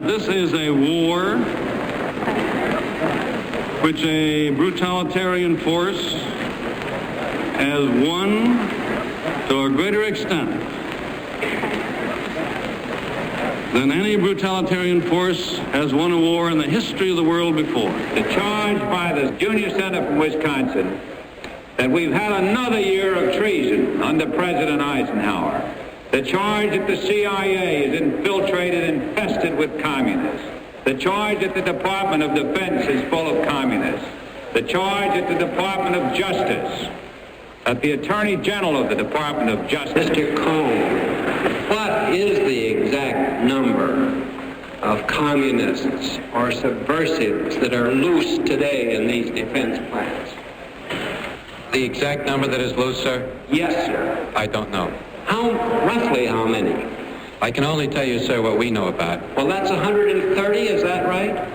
This is a war which a brutalitarian force has won to a greater extent than any brutalitarian force has won a war in the history of the world before. The charge by the junior senator from Wisconsin that we've had another year of treason under President Eisenhower. The charge that the CIA is infiltrated, infested with communists. The charge that the Department of Defense is full of communists. The charge that the Department of Justice, that the Attorney General of the Department of Justice. Mr. Cohn, what is the exact number of communists or subversives that are loose today in these defense plans? The exact number that is loose, sir? Yes, sir. I don't know. Roughly how many? I can only tell you, sir, what we know about. Well, that's 130, is that right?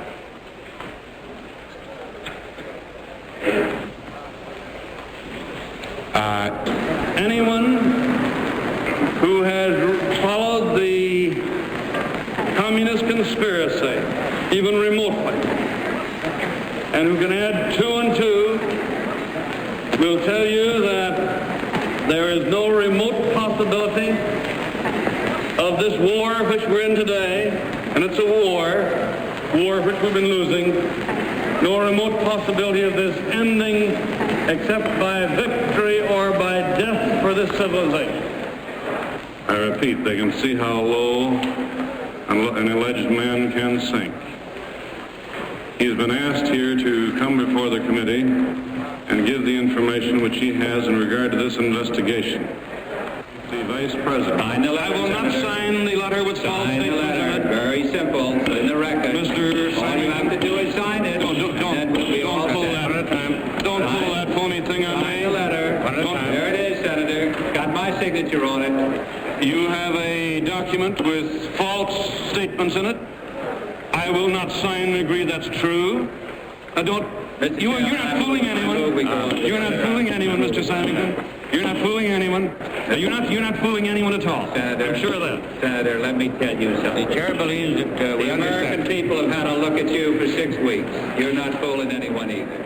Anyone who has followed the communist conspiracy, even remotely, and who can add 2 and 2, will tell you that there is no remote possibility of this war which we're in today, and it's a war which we've been losing, no remote possibility of this ending except by victory or by death for this civilization. I repeat, they can see how low an alleged man can sink. He's been asked here to come before the committee and give the information which he has in regard to this investigation. The Vice President. Sign the letter, I will not sign the letter with false Sign the statements in letter. it. Very simple. In the record. Mr. All you have to do is sign it. Don't pull that. Don't pull that phony thing on Sign me. the letter. There it is, Senator. It's got my signature on it. You have a document with false statements in it. I will not sign and agree that's true. You're not fooling anyone. You're not fooling anyone, Mr. Symington. You're not fooling anyone. You're not fooling anyone at all. Senator, I'm sure of that. Senator, let me tell you something. The chair believes that The American people have had a look at you for 6 weeks. You're not fooling anyone either.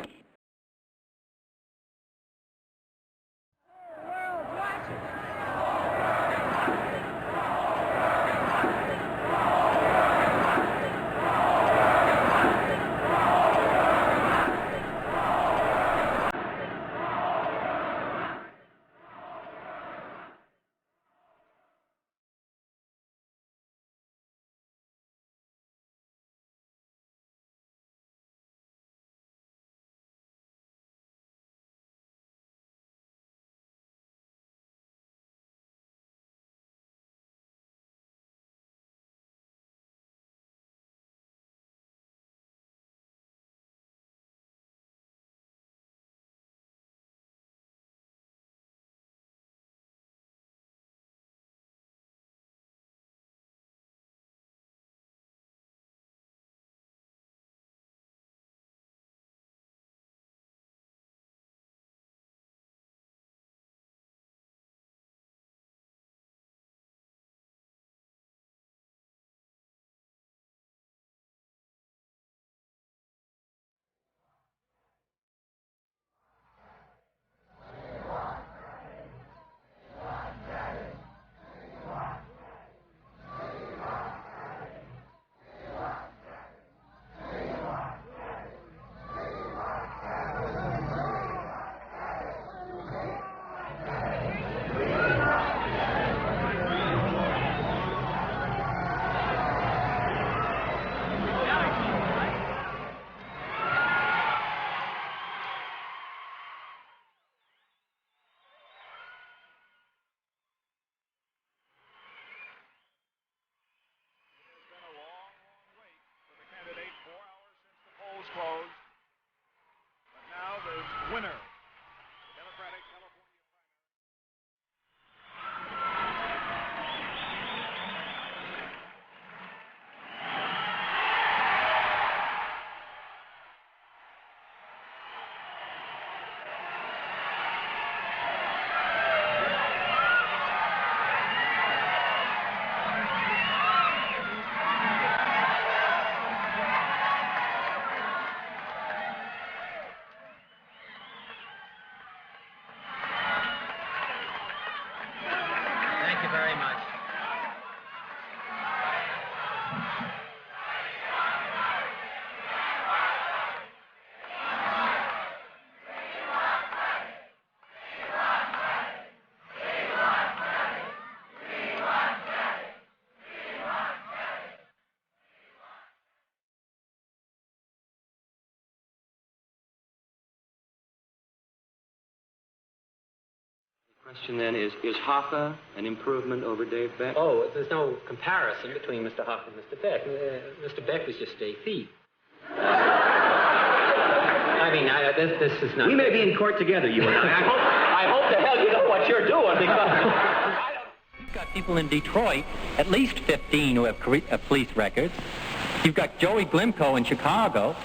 Closed. But now the winner, the Democratic California Thank you very much. Question then is Hoffa an improvement over Dave Beck? Oh, there's no comparison between Mr. Hoffa and Mr. Beck. Mr. Beck was just a thief. I mean, this is not... We may be in court together, you and I. I hope the hell you know what you're doing, because... You've got people in Detroit, at least 15 who have police records. You've got Joey Glimko in Chicago.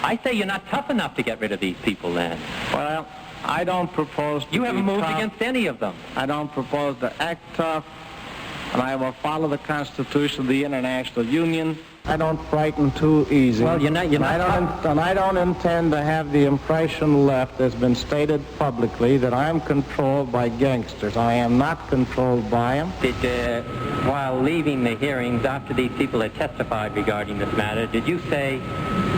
I say you're not tough enough to get rid of these people then. Well, I don't propose to You haven't moved tough. against any of them. I don't propose to act tough, and I will follow the Constitution of the International Union. I don't frighten too easy. Well, you're not and I don't intend to have the impression left that's been stated publicly that I'm controlled by gangsters. I am not controlled by them. While leaving the hearings, after these people had testified regarding this matter, did you say,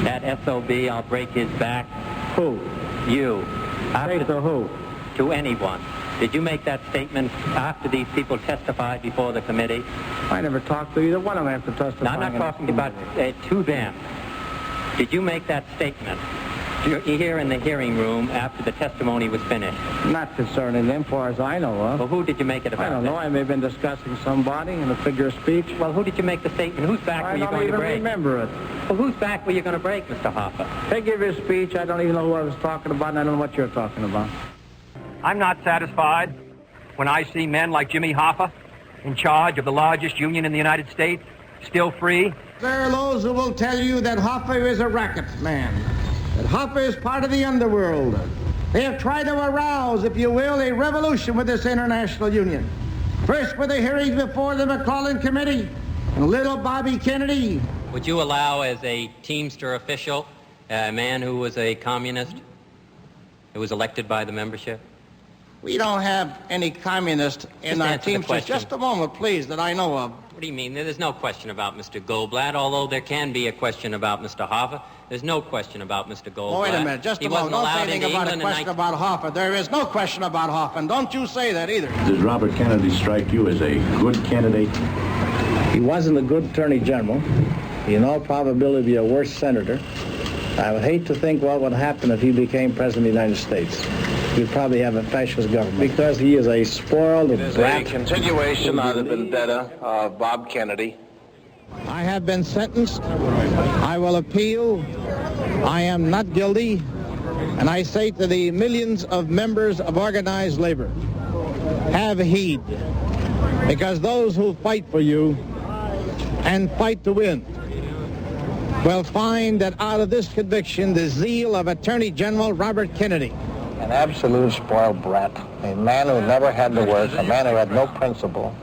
that SOB, I'll break his back? Who? You. Say to who? To anyone. Did you make that statement after these people testified before the committee? I never talked to either one of them after testifying. No, I'm not talking about to them. Did you make that statement here in the hearing room after the testimony was finished? Not concerning them, far as I know of. Well, who did you make it about? I don't know. I may have been discussing somebody in a figure of speech. Well, who did you make the statement? Whose back were you going to break? I don't even remember it. Well, whose back were you going to break, Mr. Hoffa? Figure of speech, I don't even know who I was talking about, and I don't know what you're talking about. I'm not satisfied when I see men like Jimmy Hoffa in charge of the largest union in the United States, still free. There are those who will tell you that Hoffa is a racket man, that Hoffa is part of the underworld. They have tried to arouse, if you will, a revolution with this international union. First with the hearings before the McClellan Committee, and little Bobby Kennedy. Would you allow as a Teamster official a man who was a communist, who was elected by the membership? We don't have any communists in our Teamsters. Just a moment, please, that I know of. What do you mean? There's no question about Mr. Goldblatt, although there can be a question about Mr. Hoffa. There's no question about Mr. Goldblatt. Oh, wait a minute, just a moment. Don't say anything about a question about Hoffa. There is no question about Hoffa, and don't you say that either. Does Robert Kennedy strike you as a good candidate? He wasn't a good attorney general. He in all probability be a worse senator. I would hate to think what would happen if he became president of the United States. We'd probably have a fascist government because he is a spoiled brat. A continuation of the vendetta of Bob Kennedy. I have been sentenced. I will appeal. I am not guilty. And I say to the millions of members of organized labor, have heed. Because those who fight for you and fight to win will find that out of this conviction, the zeal of Attorney General Robert Kennedy. An absolute spoiled brat, a man who never had to work, a man who had no principle.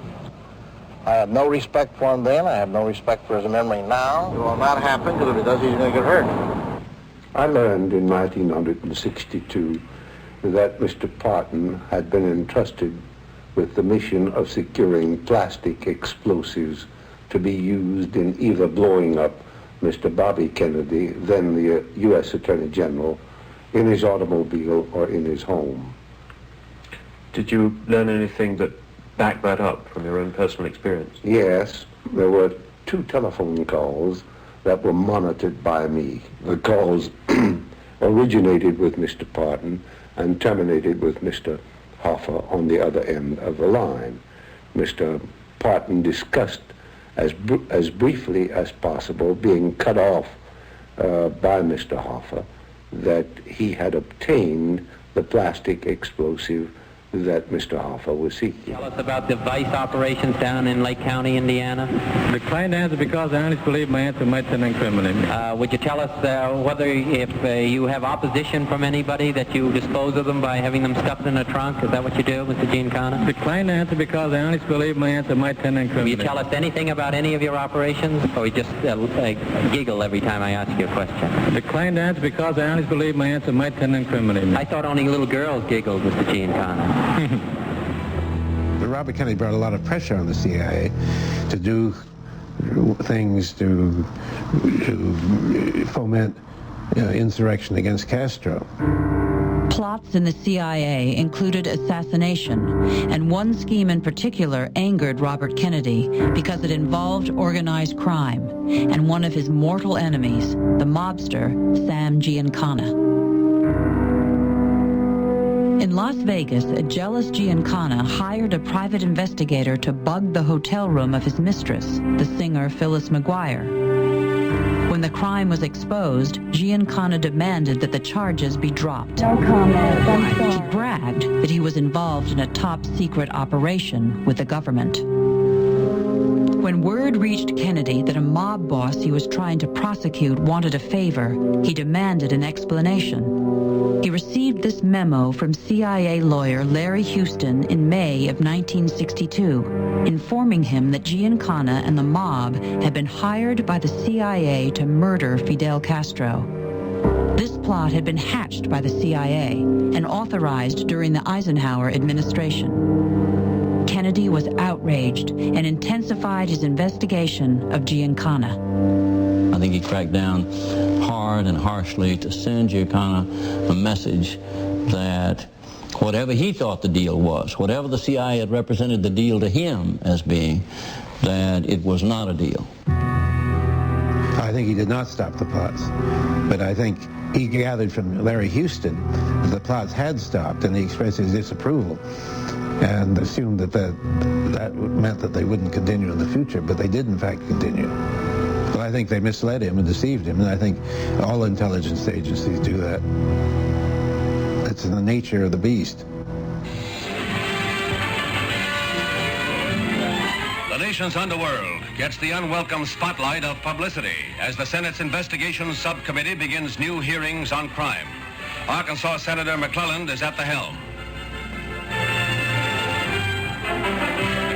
I have no respect for him then, I have no respect for his memory now. It will not happen, because if it does, he's going to get hurt. I learned in 1962 that Mr. Parton had been entrusted with the mission of securing plastic explosives to be used in either blowing up Mr. Bobby Kennedy, then the U.S. Attorney General, in his automobile or in his home. Did you learn anything that backed that up from your own personal experience? Yes, there were 2 telephone calls that were monitored by me. The calls originated with Mr. Parton and terminated with Mr. Hoffa on the other end of the line. Mr. Parton discussed as briefly as possible, being cut off by Mr. Hoffa, that he had obtained the plastic explosive that Mr. Hoffa was seeking. Tell us about the vice operations down in Lake County, Indiana. Declined to answer because I honestly believe my answer might then incriminate me. Would you tell us whether if you have opposition from anybody that you dispose of them by having them stuffed in a trunk? Is that what you do, Mr. Giancana? Declined to answer because I honestly believe my answer might then incriminate. Will you tell us anything about any of your operations, or you just giggle every time I ask you a question? Declined to answer because I honestly believe my answer might then incriminate me. I thought only little girls giggled, Mr. Giancana. The Robert Kennedy brought a lot of pressure on the CIA to do things to foment insurrection against Castro. Plots in the CIA included assassination, and one scheme in particular angered Robert Kennedy because it involved organized crime and one of his mortal enemies, the mobster Sam Giancana. In Las Vegas, a jealous Giancana hired a private investigator to bug the hotel room of his mistress, the singer Phyllis McGuire. When the crime was exposed, Giancana demanded that the charges be dropped. No comment. He bragged that he was involved in a top-secret operation with the government. When word reached Kennedy that a mob boss he was trying to prosecute wanted a favor, he demanded an explanation. He received this memo from CIA lawyer Larry Houston in May of 1962, informing him that Giancana and the mob had been hired by the CIA to murder Fidel Castro. This plot had been hatched by the CIA and authorized during the Eisenhower administration. Kennedy was outraged and intensified his investigation of Giancana. I think he cracked down hard and harshly to send Giancana a message that whatever he thought the deal was, whatever the CIA had represented the deal to him as being, that it was not a deal. I think he did not stop the plots, but I think he gathered from Larry Houston that the plots had stopped, and he expressed his disapproval and assumed that meant that they wouldn't continue in the future, but they did in fact continue. But I think they misled him and deceived him, and I think all intelligence agencies do that. It's in the nature of the beast. The nation's underworld gets the unwelcome spotlight of publicity as the Senate's Investigations Subcommittee begins new hearings on crime. Arkansas Senator McClelland is at the helm.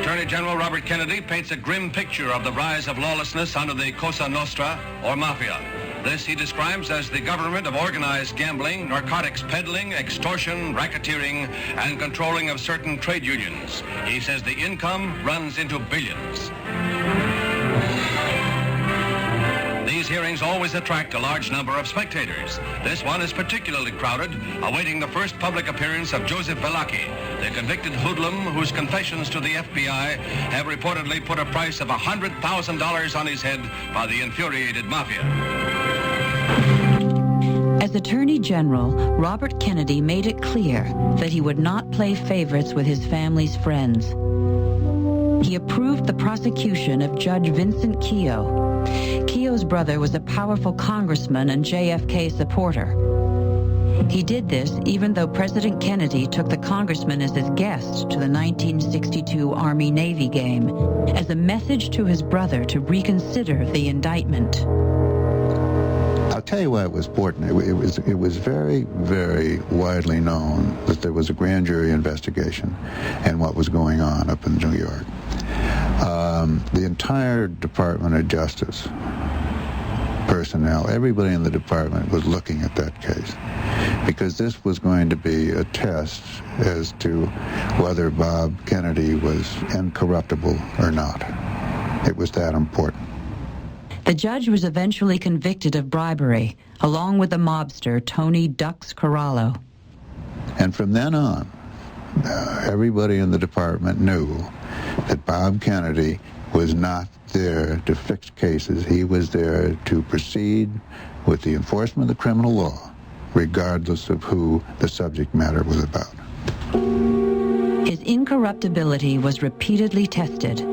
Attorney General Robert Kennedy paints a grim picture of the rise of lawlessness under the Cosa Nostra, or Mafia. This he describes as the government of organized gambling, narcotics peddling, extortion, racketeering, and controlling of certain trade unions. He says the income runs into billions. These hearings always attract a large number of spectators. This one is particularly crowded, awaiting the first public appearance of Joseph Velaki, the convicted hoodlum whose confessions to the FBI have reportedly put a price of $100,000 on his head by the infuriated mafia. As Attorney General, Robert Kennedy made it clear that he would not play favorites with his family's friends. He approved the prosecution of Judge Vincent Keogh. Keogh's brother was a powerful congressman and JFK supporter. He did this even though President Kennedy took the congressman as his guest to the 1962 Army-Navy game as a message to his brother to reconsider the indictment. I'll tell you why it was important. It was very, very widely known that there was a grand jury investigation and what was going on up in New York. The entire Department of Justice personnel, everybody in the department was looking at that case because this was going to be a test as to whether Bob Kennedy was incorruptible or not. It was that important. The judge was eventually convicted of bribery, along with the mobster Tony Dux Corallo. And from then on, everybody in the department knew that Bob Kennedy was not there to fix cases. He was there to proceed with the enforcement of the criminal law, regardless of who the subject matter was about. His incorruptibility was repeatedly tested.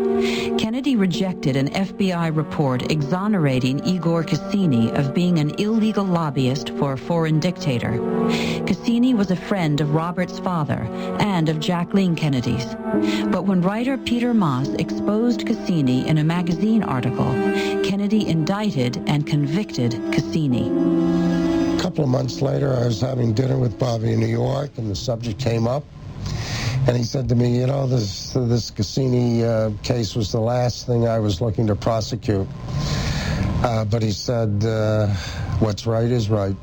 Kennedy rejected an FBI report exonerating Igor Cassini of being an illegal lobbyist for a foreign dictator. Cassini was a friend of Robert's father and of Jacqueline Kennedy's. But when writer Peter Moss exposed Cassini in a magazine article, Kennedy indicted and convicted Cassini. A couple of months later, I was having dinner with Bobby in New York, and the subject came up. And he said to me, you know, this Cassini case was the last thing I was looking to prosecute. But he said, what's right is right.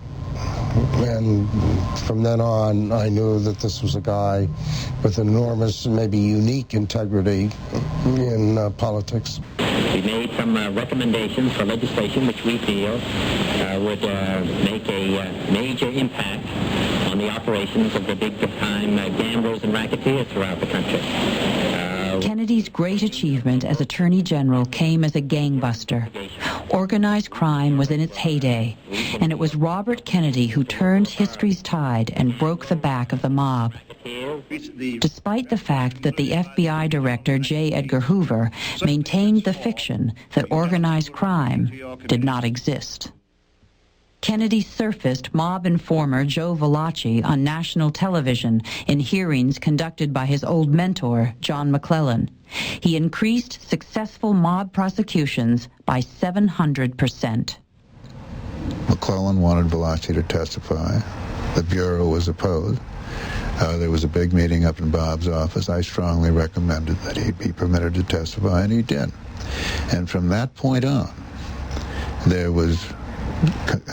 And from then on, I knew that this was a guy with enormous and maybe unique integrity in politics. We made some recommendations for legislation which we feel would make a major impact on the operations of the big-time gamblers and racketeers throughout the country. Kennedy's great achievement as Attorney General came as a gangbuster. Organized crime was in its heyday, and it was Robert Kennedy who turned history's tide and broke the back of the mob. Despite the fact that the FBI Director J. Edgar Hoover maintained the fiction that organized crime did not exist. Kennedy surfaced mob informer Joe Valachi on national television in hearings conducted by his old mentor, John McClellan. He increased successful mob prosecutions by 700%. McClellan wanted Valachi to testify. The Bureau was opposed. There was a big meeting up in Bob's office. I strongly recommended that he be permitted to testify, and he did. And from that point on, there was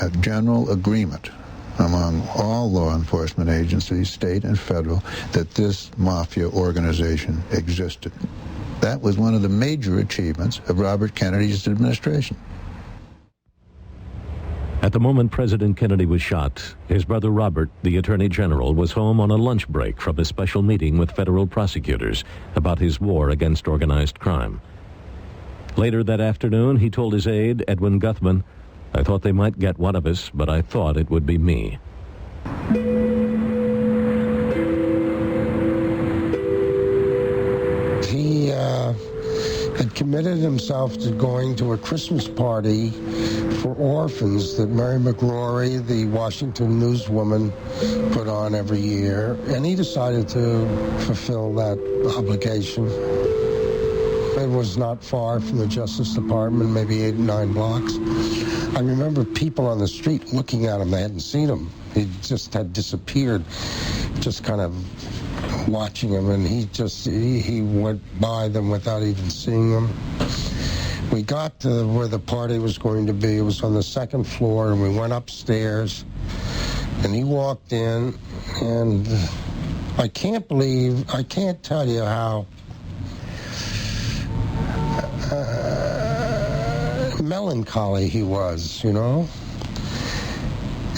a general agreement among all law enforcement agencies, state and federal, that this mafia organization existed. That was one of the major achievements of Robert Kennedy's administration. At the moment President Kennedy was shot, his brother Robert, the Attorney General, was home on a lunch break from a special meeting with federal prosecutors about his war against organized crime. Later that afternoon, he told his aide, Edwin Guthman, "I thought they might get one of us, but I thought it would be me." He had committed himself to going to a Christmas party for orphans that Mary McGrory, the Washington newswoman, put on every year, and he decided to fulfill that obligation. It was not far from the Justice Department, maybe 8 or 9 blocks. I remember people on the street looking at him. They hadn't seen him. He just had disappeared, just kind of watching him, and he went by them without even seeing them. We got to where the party was going to be. It was on the 2nd floor, and we went upstairs, and he walked in, and I can't tell you how melancholy he was, you know.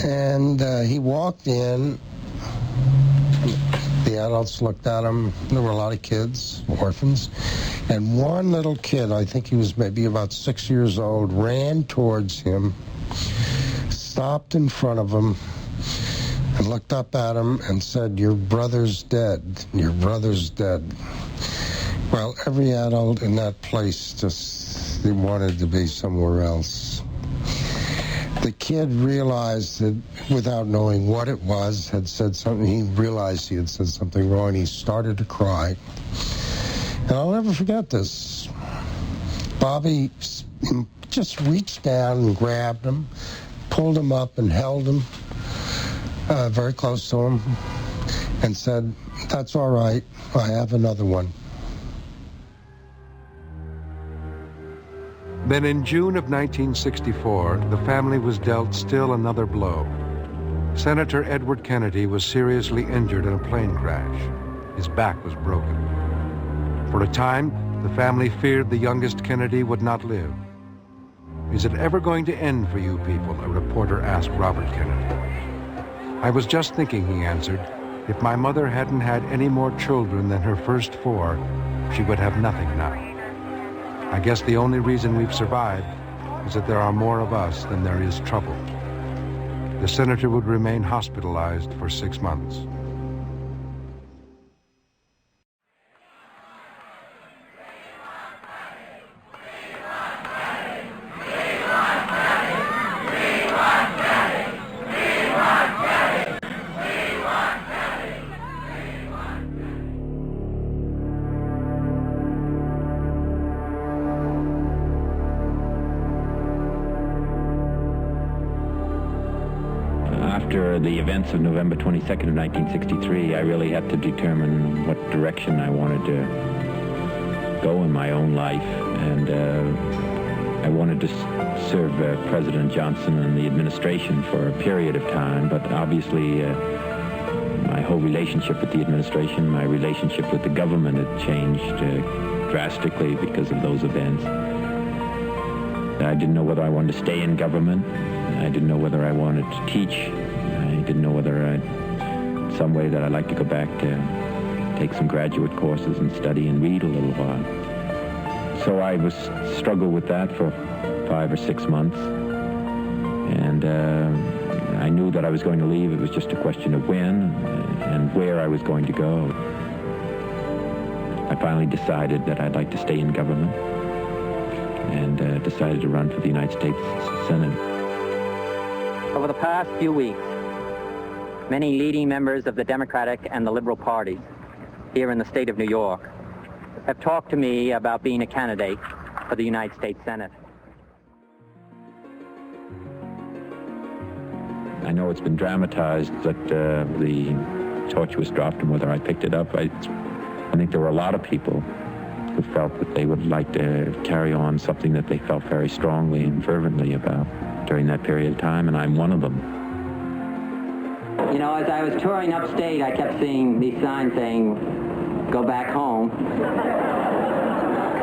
And he walked in. The adults looked at him. There were a lot of kids, orphans. And one little kid, I think he was maybe about 6 years old, ran towards him, stopped in front of him, and looked up at him and said, "Your brother's dead. Your brother's dead." Well, every adult in that place just wanted to be somewhere else. The kid realized that, without knowing what it was, had said something. He realized he had said something wrong. He started to cry. And I'll never forget this. Bobby just reached down and grabbed him, pulled him up and held him very close to him, and said, "That's all right. I have another one." Then in June of 1964, the family was dealt still another blow. Senator Edward Kennedy was seriously injured in a plane crash. His back was broken. For a time, the family feared the youngest Kennedy would not live. "Is it ever going to end for you people?" a reporter asked Robert Kennedy. "I was just thinking," he answered, "if my mother hadn't had any more children than her first 4, she would have nothing now. I guess the only reason we've survived is that there are more of us than there is trouble." The senator would remain hospitalized for 6 months. After the events of November 22nd of 1963, I really had to determine what direction I wanted to go in my own life. And I wanted to serve President Johnson and the administration for a period of time, but obviously my whole relationship with the administration, my relationship with the government had changed drastically because of those events. I didn't know whether I wanted to stay in government. I didn't know whether I wanted to teach. I didn't know whether in some way that I'd like to go back to take some graduate courses and study and read a little while. So I struggled with that for 5 or 6 months. And I knew that I was going to leave. It was just a question of when and where I was going to go. I finally decided that I'd like to stay in government and decided to run for the United States Senate. Over the past few weeks, many leading members of the Democratic and the Liberal parties here in the state of New York have talked to me about being a candidate for the United States Senate. I know it's been dramatized that the torch was dropped and whether I picked it up. I think there were a lot of people who felt that they would like to carry on something that they felt very strongly and fervently about during that period of time, and I'm one of them. You know, as I was touring upstate, I kept seeing these signs saying, "Go back home."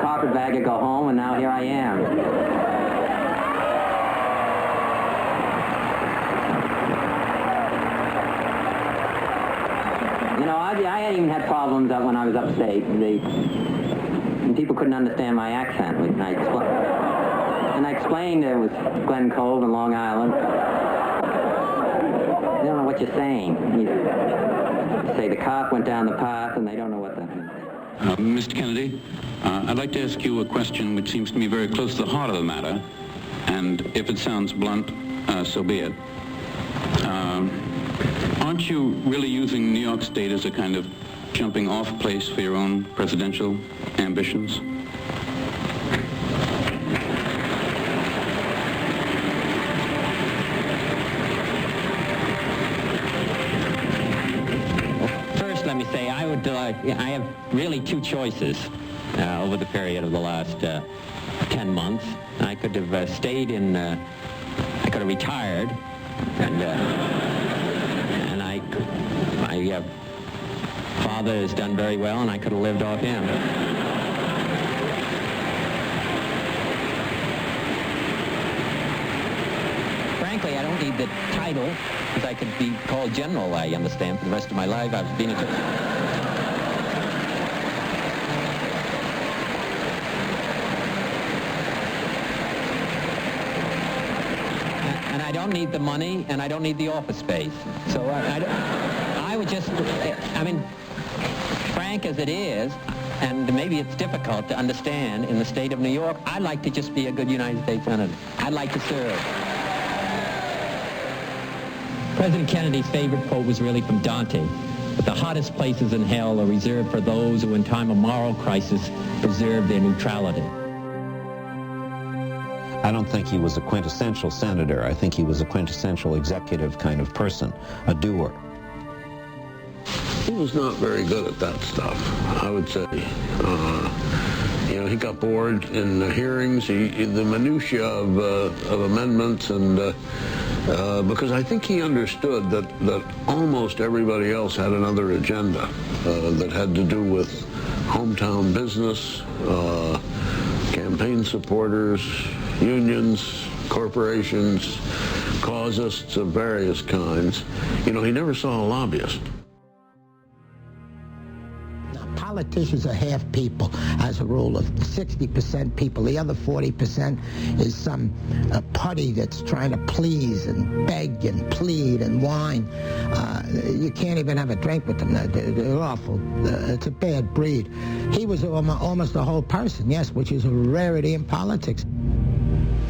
Carpetbagger, go home, and now here I am. You know, I even had problems when I was upstate. And people couldn't understand my accent. And I explained it was Glen Cove and Long Island. They don't know what you're saying. You say the cop went down the path, and they don't know what that means. Mr. Kennedy, I'd like to ask you a question which seems to me very close to the heart of the matter, and if it sounds blunt, so be it. Aren't you really using New York State as a kind of jumping off place for your own presidential ambitions? First, let me say I have really two choices over the period of the last 10 months. I could have stayed in, I could have retired, and my father has done very well, and I could have lived off him. Frankly, I don't need the title, because I could be called general, I understand, for the rest of my life. I've been and I don't need the money, and I don't need the office space. So I would just, I mean, frank as it is, and maybe it's difficult to understand in the state of New York, I'd like to just be a good United States Senator. I'd like to serve. President Kennedy's favorite quote was really from Dante. But the hottest places in hell are reserved for those who in time of moral crisis preserve their neutrality. I don't think he was a quintessential senator. I think he was a quintessential executive kind of person, a doer. He was not very good at that stuff, I would say. You know, he got bored in the hearings, the minutiae of amendments, and because I think he understood that almost everybody else had another agenda that had to do with hometown business, campaign supporters, unions, corporations, causists of various kinds. You know, he never saw a lobbyist. Politicians are half people, as a rule, of 60% people. The other 40% is some putty that's trying to please and beg and plead and whine. You can't even have a drink with them. They're awful. It's a bad breed. He was almost a whole person, yes, which is a rarity in politics.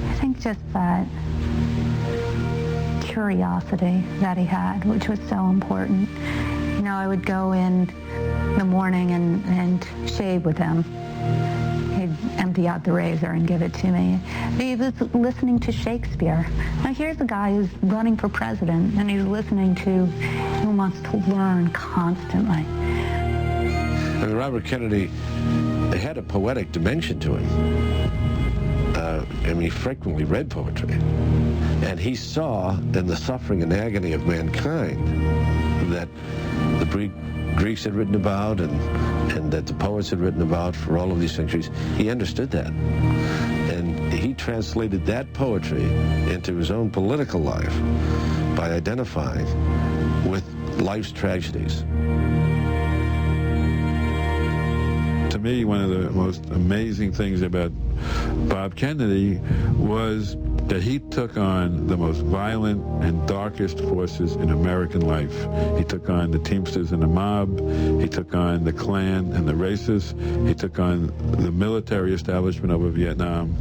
I think just that curiosity that he had, which was so important. You know, I would go in the morning and shave with him. He'd empty out the razor and give it to me. He was listening to Shakespeare. Now here's a guy who's running for president, and he's listening to, who wants to learn constantly. And Robert Kennedy had a poetic dimension to him. he frequently read poetry. And he saw in the suffering and agony of mankind that the Greeks had written about and that the poets had written about for all of these centuries. He understood that. And he translated that poetry into his own political life by identifying with life's tragedies. To me, one of the most amazing things about Bob Kennedy was that he took on the most violent and darkest forces in American life. He took on the Teamsters and the mob. He took on the Klan and the racists. He took on the military establishment over Vietnam.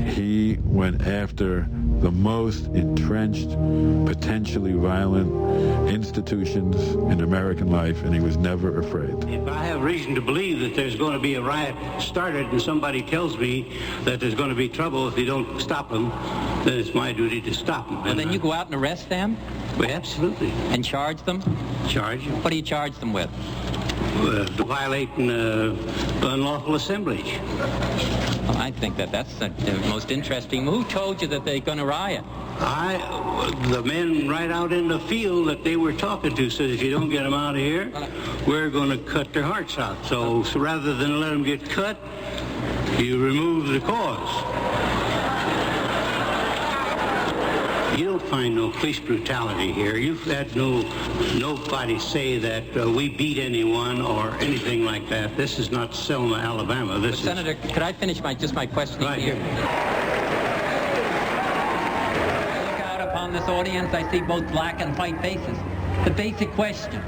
He went after the most entrenched, potentially violent institutions in American life, and he was never afraid. If I have reason to believe that there's going to be a riot started and somebody tells me that there's going to be trouble if you don't stop them, then it's my duty to stop them. Well, then you go out and arrest them? Well, absolutely. And charge them? Charge them. What do you charge them with? Violating unlawful assemblage. Well, I think that's the most interesting. Who told you that they're going to riot? The men right out in the field that they were talking to said, if you don't get them out of here, we're going to cut their hearts out. So rather than let them get cut, you remove the cause. You don't find no police brutality here. You've had nobody say that we beat anyone or anything like that. This is not Selma, Alabama. This Senator, could I finish my question right here? Look out upon this audience, I see both black and white faces. The basic question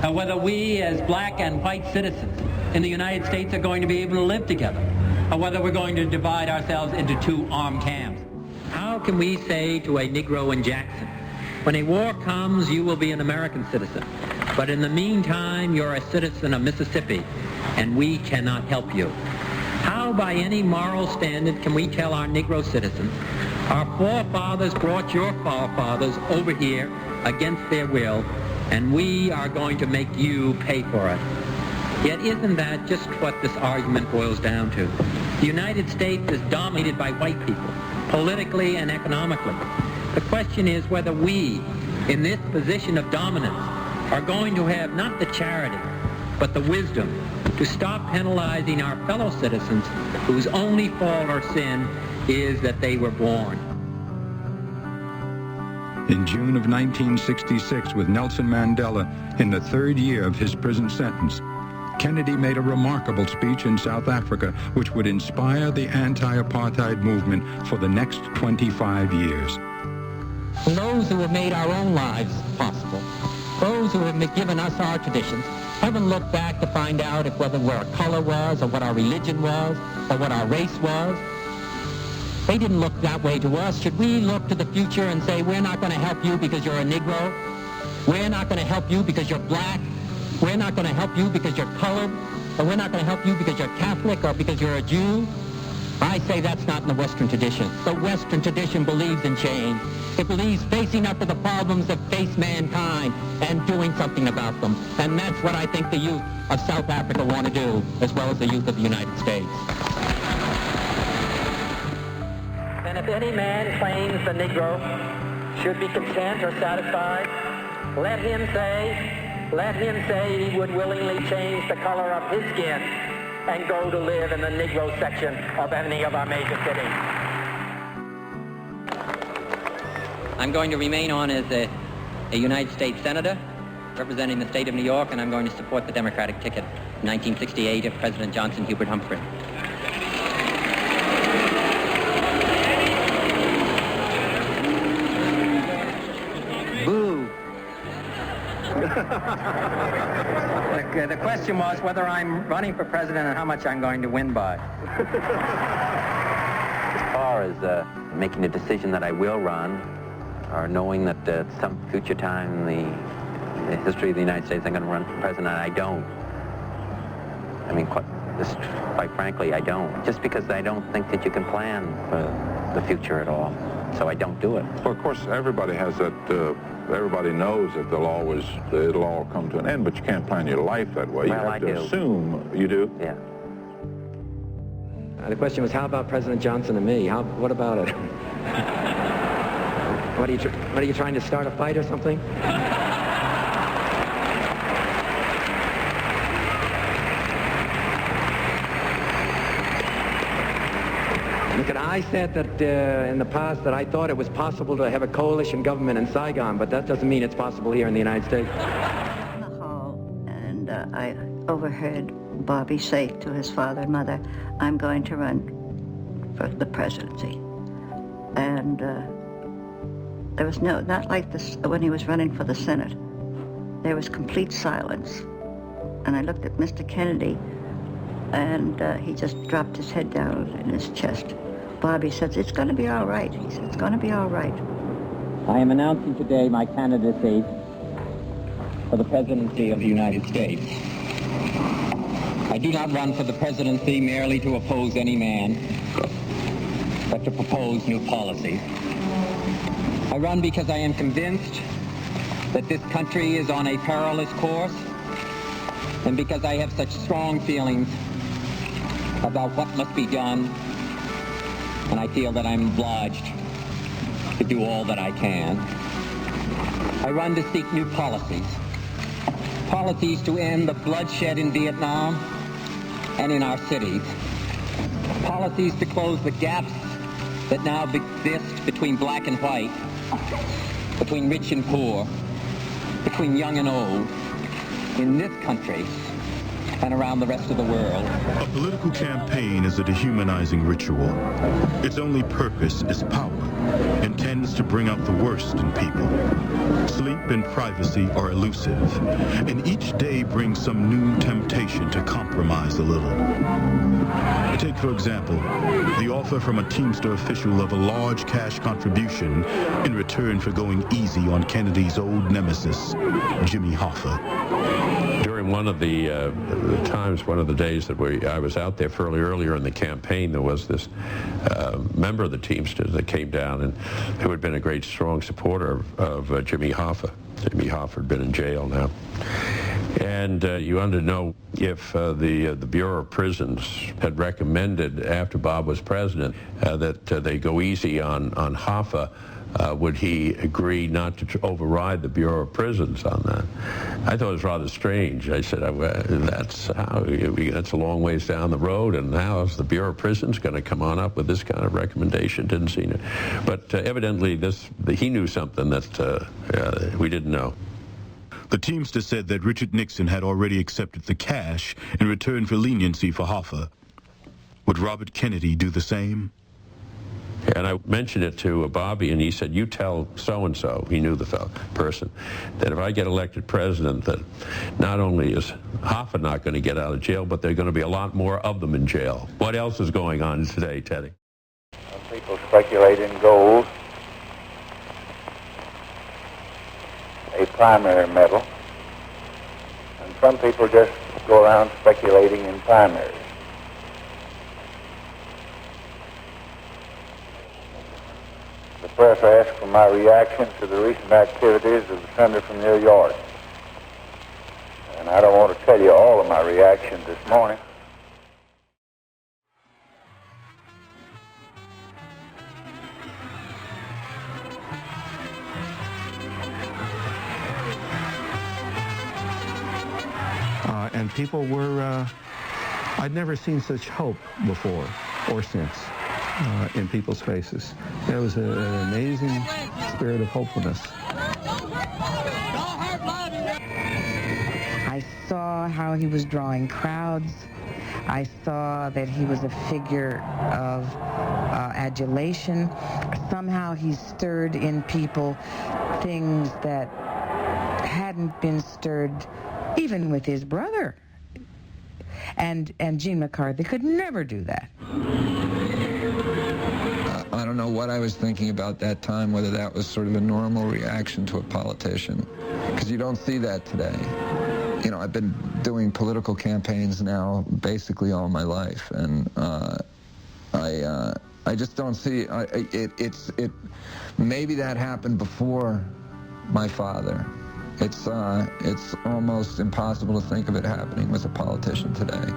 of whether we as black and white citizens in the United States are going to be able to live together, or whether we're going to divide ourselves into two armed camps. How can we say to a Negro in Jackson, when a war comes, you will be an American citizen, but in the meantime, you're a citizen of Mississippi, and we cannot help you? How, by any moral standard, can we tell our Negro citizens, our forefathers brought your forefathers over here against their will, and we are going to make you pay for it? Yet isn't that just what this argument boils down to? The United States is dominated by white people, politically and economically. The question is whether we, in this position of dominance, are going to have not the charity, but the wisdom to stop penalizing our fellow citizens whose only fault or sin is that they were born. In June of 1966, with Nelson Mandela in the third year of his prison sentence, Kennedy made a remarkable speech in South Africa which would inspire the anti-apartheid movement for the next 25 years. Those who have made our own lives possible, those who have given us our traditions, haven't looked back to find out if whether where our color was, or what our religion was, or what our race was. They didn't look that way to us. Should we look to the future and say, we're not going to help you because you're a Negro? We're not going to help you because you're black? We're not going to help you because you're colored, or we're not going to help you because you're Catholic or because you're a Jew? I say that's not in the Western tradition. The Western tradition believes in change. It believes facing up to the problems that face mankind and doing something about them. And that's what I think the youth of South Africa want to do, as well as the youth of the United States. And if any man claims the Negro should be content or satisfied, let him say he would willingly change the color of his skin and go to live in the Negro section of any of our major cities. I'm going to remain on as a United States Senator representing the state of New York, and I'm going to support the Democratic ticket in 1968 of President Johnson Hubert Humphrey. Boo. The question was whether I'm running for president and how much I'm going to win by. As far as making a decision that I will run, or knowing that at some future time in the history of the United States I'm going to run for president, I don't. I mean, quite frankly, I don't. Just because I don't think that you can plan for the future at all. So I don't do it. Well, of course, everybody has that, everybody knows that it'll all come to an end, but you can't plan your life that way. Well, you have to assume you do. Yeah. The question was, how about President Johnson and me? What about it? What are you trying to start a fight or something? Look, I said that in the past that I thought it was possible to have a coalition government in Saigon, but that doesn't mean it's possible here in the United States. In the hall, and I overheard Bobby say to his father and mother, "I'm going to run for the presidency." And there was not like this when he was running for the Senate. There was complete silence. And I looked at Mr. Kennedy, and he just dropped his head down in his chest. Bobby says, "It's going to be all right." He said, "It's going to be all right." I am announcing today my candidacy for the presidency of the United States. I do not run for the presidency merely to oppose any man, but to propose new policies. I run because I am convinced that this country is on a perilous course, and because I have such strong feelings about what must be done, and I feel that I'm obliged to do all that I can. I run to seek new policies. Policies to end the bloodshed in Vietnam and in our cities. Policies to close the gaps that now exist between black and white, between rich and poor, between young and old, in this country and around the rest of the world. A political campaign is a dehumanizing ritual. Its only purpose is power, and tends to bring out the worst in people. Sleep and privacy are elusive, and each day brings some new temptation to compromise a little. Take, for example, the offer from a Teamster official of a large cash contribution in return for going easy on Kennedy's old nemesis, Jimmy Hoffa. During one of the times, one of the days that I was out there fairly earlier in the campaign, there was this member of the Teamsters that came down and who had been a great strong supporter of Jimmy Hoffa. Jimmy Hoffa had been in jail now. And you wanted to know if the Bureau of Prisons had recommended, after Bob was president, that they go easy on Hoffa. Would he agree not to override the Bureau of Prisons on that? I thought it was rather strange. I said, that's a long ways down the road, and how is the Bureau of Prisons going to come on up with this kind of recommendation? Didn't seem to. But evidently he knew something that we didn't know. The Teamster said that Richard Nixon had already accepted the cash in return for leniency for Hoffa. Would Robert Kennedy do the same? And I mentioned it to Bobby, and he said, "You tell so-and-so," he knew the person, "that if I get elected president, that not only is Hoffa not going to get out of jail, but there are going to be a lot more of them in jail." What else is going on today, Teddy? People speculate in gold, a primary metal, and some people just go around speculating in primaries. The press asked for my reaction to the recent activities of the senator from New York. And I don't want to tell you all of my reaction this morning. And people were, I'd never seen such hope before or since. In people's faces. There was an amazing spirit of hopefulness. I saw how he was drawing crowds. I saw that he was a figure of adulation. Somehow he stirred in people things that hadn't been stirred even with his brother. And Gene McCarthy could never do that. I don't know what I was thinking about that time, whether that was sort of a normal reaction to a politician, because you don't see that today. You know, I've been doing political campaigns now basically all my life, and I just don't see it. Maybe that happened before my father. It's almost impossible to think of it happening with a politician today.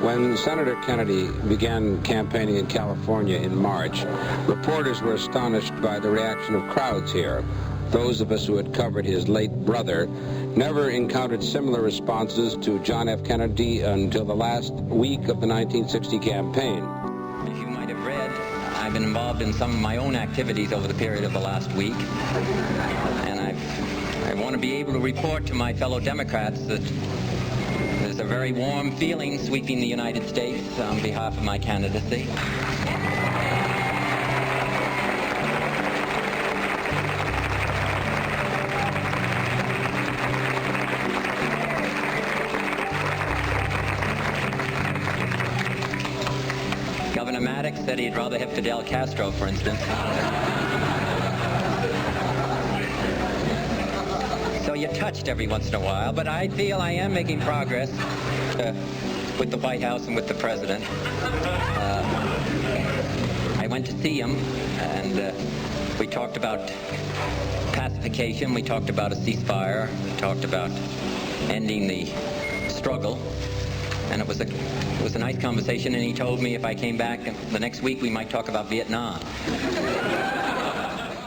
When Senator Kennedy began campaigning in California in March, reporters were astonished by the reaction of crowds here. Those of us who had covered his late brother never encountered similar responses to John F. Kennedy until the last week of the 1960 campaign. As you might have read, I've been involved in some of my own activities over the period of the last week, and I want to be able to report to my fellow Democrats that there's a very warm feeling sweeping the United States on behalf of my candidacy. Governor Maddox said he'd rather have Fidel Castro, for instance. So you're touched every once in a while, but I feel I am making progress with the White House and with the President. I went to see him, and we talked about pacification, we talked about a ceasefire, we talked about ending the struggle, and it was a nice conversation, and he told me if I came back the next week we might talk about Vietnam.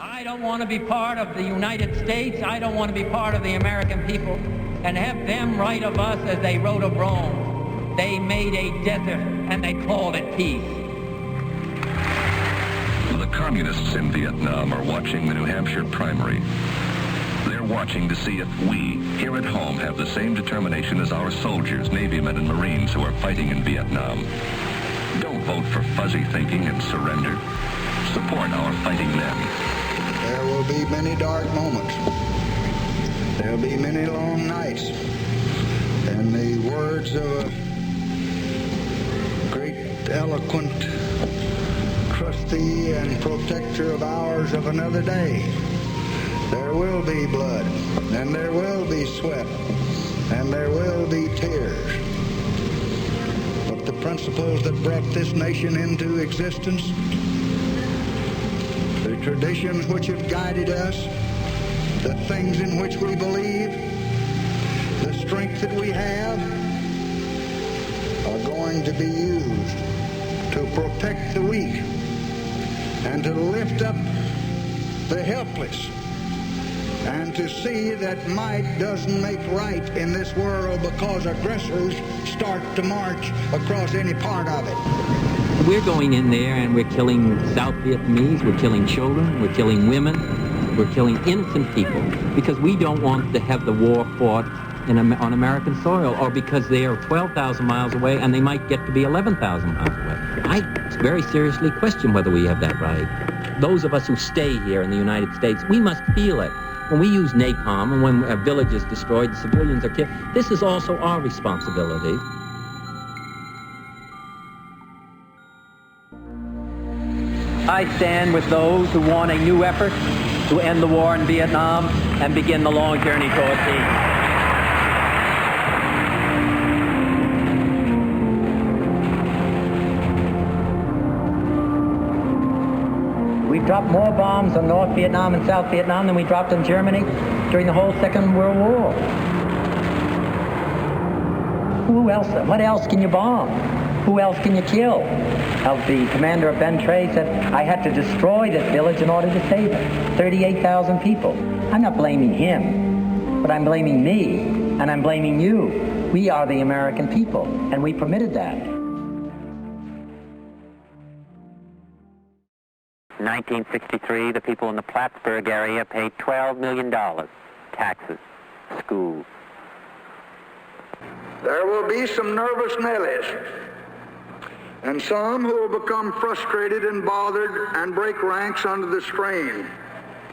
I don't want to be part of the United States. I don't want to be part of the American people and have them write of us as they wrote of Rome. They made a desert and they called it peace. The communists in Vietnam are watching the New Hampshire primary. They're watching to see if we, here at home, have the same determination as our soldiers, Navymen, and Marines who are fighting in Vietnam. Don't vote for fuzzy thinking and surrender. Support our fighting men. There will be many dark moments. There'll be many long nights. And the words of a great, eloquent trustee and protector of ours of another day. There will be blood, and there will be sweat, and there will be tears. But the principles that brought this nation into existence, the traditions which have guided us, the things in which we believe, the strength that we have, are going to be used to protect the weak and to lift up the helpless, and to see that might doesn't make right in this world because aggressors start to march across any part of it. We're going in there and we're killing South Vietnamese, we're killing children, we're killing women, we're killing innocent people because we don't want to have the war fought on American soil, or because they are 12,000 miles away and they might get to be 11,000 miles away. I very seriously question whether we have that right. Those of us who stay here in the United States, we must feel it. When we use napalm and when a village is destroyed, the civilians are killed, this is also our responsibility. I stand with those who want a new effort to end the war in Vietnam and begin the long journey toward peace. We dropped more bombs on North Vietnam and South Vietnam than we dropped in Germany during the whole Second World War. Who else? What else can you bomb? Who else can you kill? The commander of Ben Tre said, I had to destroy this village in order to save it. 38,000 people. I'm not blaming him, but I'm blaming me, and I'm blaming you. We are the American people, and we permitted that. 1963, the people in the Plattsburgh area paid $12 million. Taxes, schools. There will be some nervous Nellies, and some who will become frustrated and bothered and break ranks under the strain.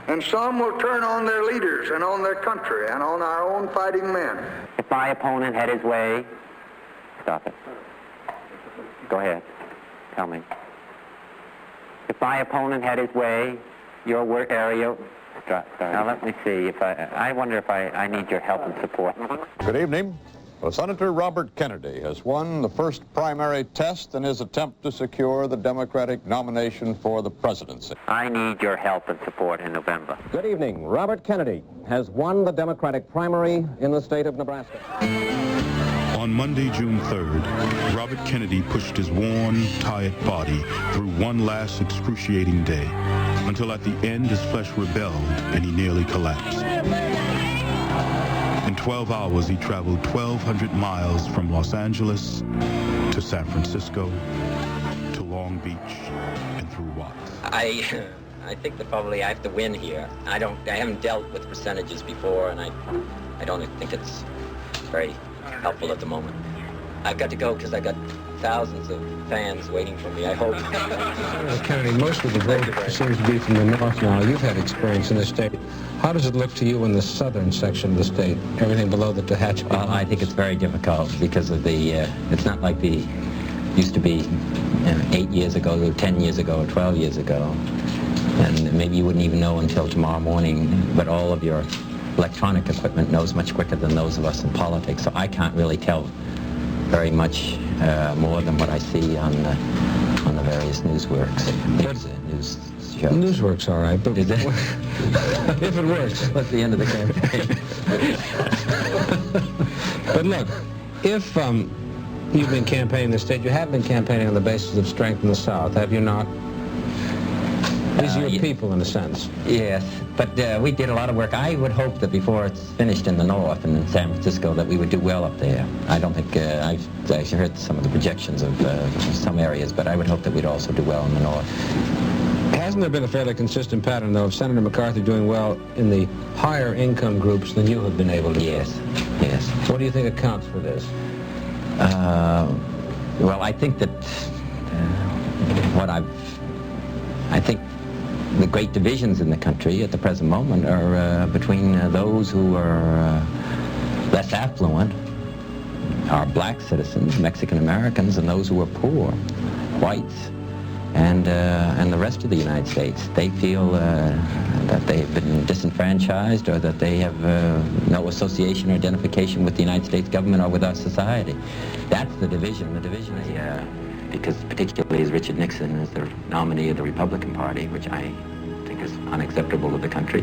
And some will turn on their leaders and on their country and on our own fighting men. If my opponent had his way... Stop it. Go ahead. Tell me. If my opponent had his way, your work area... Now let me see. I wonder if I need your help and support. Good evening. Well, Senator Robert Kennedy has won the first primary test in his attempt to secure the Democratic nomination for the presidency. I need your help and support in November. Good evening. Robert Kennedy has won the Democratic primary in the state of Nebraska. On Monday, June 3rd, Robert Kennedy pushed his worn, tired body through one last excruciating day, until at the end his flesh rebelled and he nearly collapsed. In 12 hours, he traveled 1,200 miles from Los Angeles to San Francisco to Long Beach and through Watts. I think that probably I have to win here. I haven't dealt with percentages before, and I don't think it's very helpful at the moment. I've got to go because I've got thousands of fans waiting for me, I hope. Kennedy, most of the vote seems to be from the north now. You've had experience in the state. How does it look to you in the southern section of the state, everything below the Tehachapi? Well, I think it's very difficult because of the, it's not like the used to be 8 years ago, or 10 years ago, or 12 years ago. And maybe you wouldn't even know until tomorrow morning, but all of your electronic equipment knows much quicker than those of us in politics, so I can't really tell very much more than what I see on the various newsworks. News shows. Newsworks, all right, but if it works. That's the end of the campaign. But look, if you've been campaigning in the state, you have been campaigning on the basis of strength in the South, have you not? These are your people, in a sense. Yes, but we did a lot of work. I would hope that before it's finished in the north and in San Francisco that we would do well up there. I don't think, I've actually heard some of the projections of some areas, but I would hope that we'd also do well in the north. Hasn't there been a fairly consistent pattern, though, of Senator McCarthy doing well in the higher income groups than you have been able to do? Yes. What do you think accounts for this? Well, I think that I think the great divisions in the country at the present moment are between those who are less affluent, our black citizens, Mexican Americans, and those who are poor, whites, and the rest of the United States. They feel that they've been disenfranchised, or that they have no association or identification with the United States government or with our society. That's the division. The division is, because particularly as Richard Nixon is the nominee of the Republican Party, which I think is unacceptable to the country.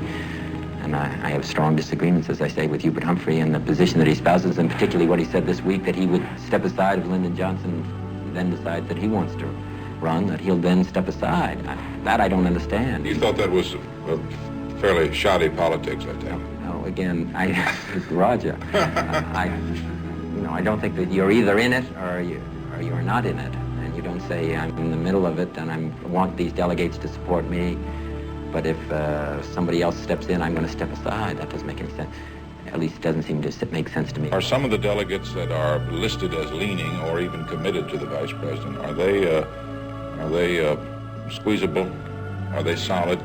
And I have strong disagreements, as I say, with Hubert Humphrey and the position that he espouses, and particularly what he said this week, that he would step aside if Lyndon Johnson then decides that he wants to run, that he'll then step aside. That I don't understand. You thought that was fairly shoddy politics, I think. No, again, Roger, I don't think that you're either in it or you're not in it. And you don't say, I'm in the middle of it and I want these delegates to support me, but if somebody else steps in, I'm going to step aside. That doesn't make any sense. At least it doesn't seem to make sense to me. Are some of the delegates that are listed as leaning or even committed to the vice president, are they squeezable? Are they solid?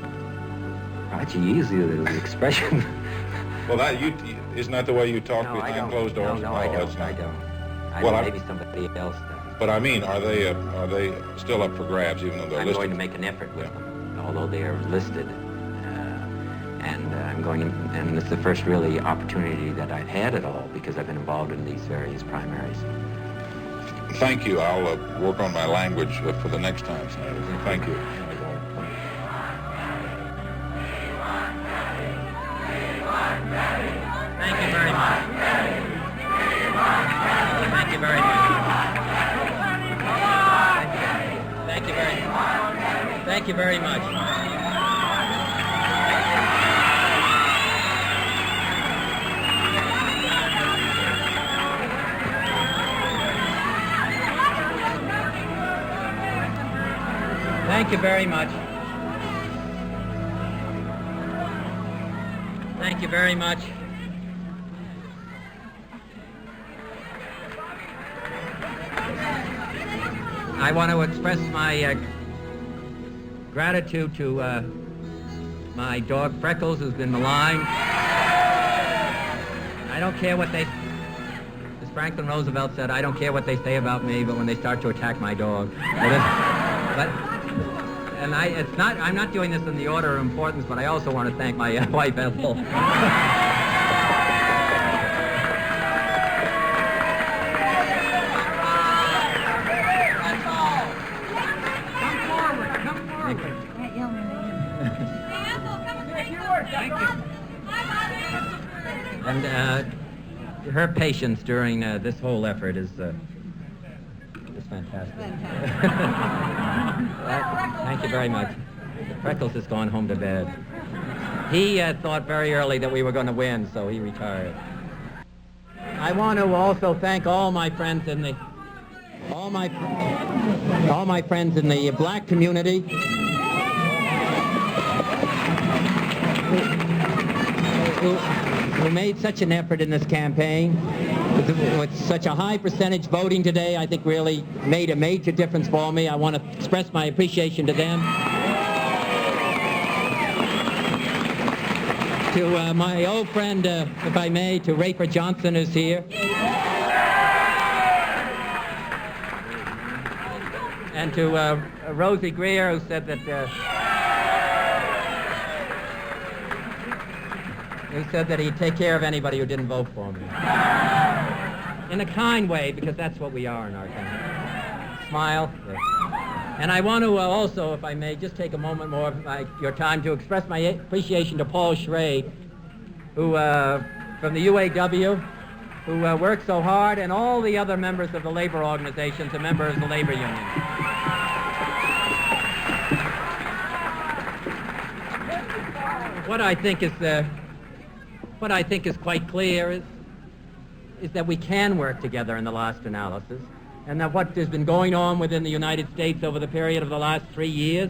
Roger, you use the expression. Well, isn't that the way you talk behind closed doors? No, I don't. Well, maybe somebody else does. But I mean, are they still up for grabs, even though they're listed? I'm going to make an effort with them, although they are listed. And I'm going to, and it's the first really opportunity that I've had at all, because I've been involved in these various primaries. Thank you. I'll work on my language for the next time, Senator. Thank you. Thank you very much. Thank you very much. Thank you very much. Thank you very much. Thank you very much. Thank you very much. I want to express my gratitude to my dog Freckles, who's been maligned. I don't care what they... As Franklin Roosevelt said, I don't care what they say about me, but when they start to attack my dog. And I'm not doing this in the order of importance, but I also want to thank my wife, Ethel. And her patience during this whole effort is fantastic. Thank you very much. Freckles has gone home to bed. He thought very early that we were going to win, so he retired. I want to also thank all my friends in the black community who made such an effort in this campaign. With such a high percentage voting today, I think really made a major difference for me. I want to express my appreciation to them. To my old friend, if I may, to Rafer Johnson, who's here. And to Rosie Greer, who said that he'd take care of anybody who didn't vote for me. In a kind way, because that's what we are in our country. Smile. Yes. And I want to also, if I may, just take a moment more of your time to express my appreciation to Paul Schrade, who, from the UAW, who worked so hard, and all the other members of the labor organizations and members of the labor union. What I think is quite clear is that we can work together in the last analysis, and that what has been going on within the United States over the period of the last 3 years,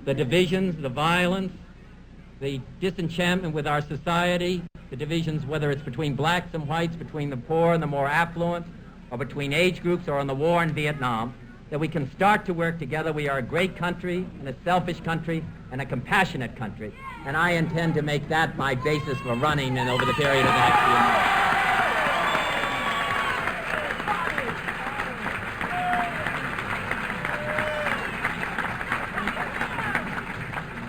the divisions, the violence, the disenchantment with our society, the divisions, whether it's between blacks and whites, between the poor and the more affluent, or between age groups, or on the war in Vietnam, that we can start to work together. We are a great country, and a selfish country, and a compassionate country. And I intend to make that my basis for running and over the period of the next few months.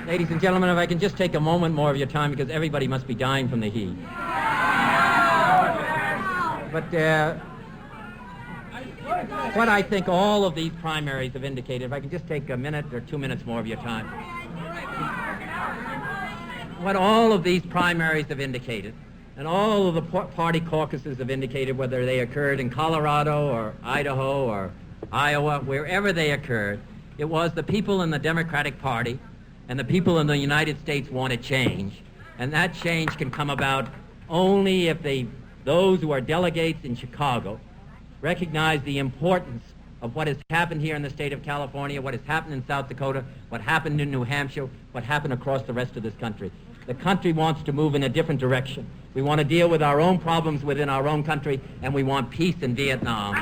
Ladies and gentlemen, if I can just take a moment more of your time, because everybody must be dying from the heat. But what I think all of these primaries have indicated, if I can just take a minute or 2 minutes more of your time. What all of these primaries have indicated, and all of the party caucuses have indicated, whether they occurred in Colorado or Idaho or Iowa, wherever they occurred, it was the people in the Democratic Party and the people in the United States wanted change. And that change can come about only if those who are delegates in Chicago recognize the importance of what has happened here in the state of California, what has happened in South Dakota, what happened in New Hampshire, what happened across the rest of this country. The country wants to move in a different direction. We want to deal with our own problems within our own country, and we want peace in Vietnam.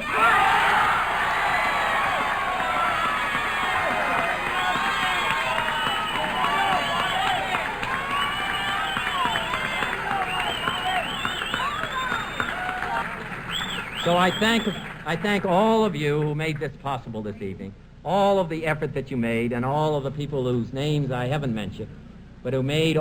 So I thank all of you who made this possible this evening, all of the effort that you made, and all of the people whose names I haven't mentioned, but who did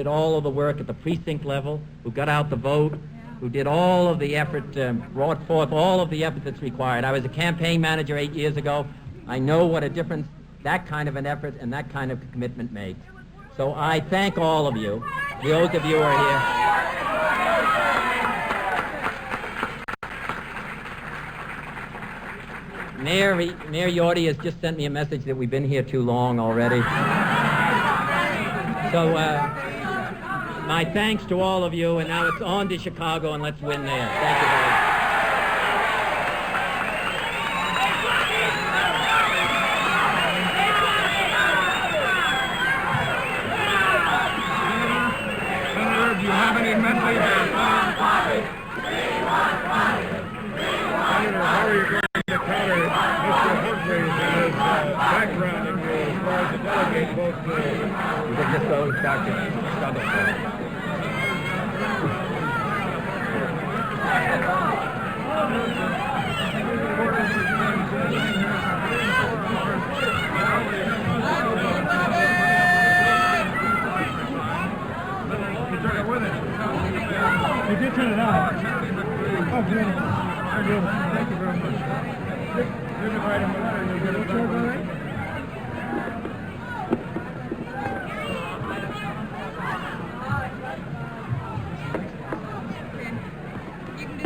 all of the work at the precinct level, who got out the vote, who did all of the effort, brought forth all of the effort that's required. I was a campaign manager 8 years ago. I know what a difference that kind of an effort and that kind of commitment makes. So I thank all of you, those of you who are here. Mayor Yorty has just sent me a message that we've been here too long already. So my thanks to all of you, and now it's on to Chicago, and let's win there. Thank you very much. Senator, do you have any message? Senator, how are you going to counter Mr. Hortley's background as far as the delegate votes go? Just go back to Chicago. You did turn it on. Oh, good. Thank you very much. You're the right on the letter. You'll get it all right. You can do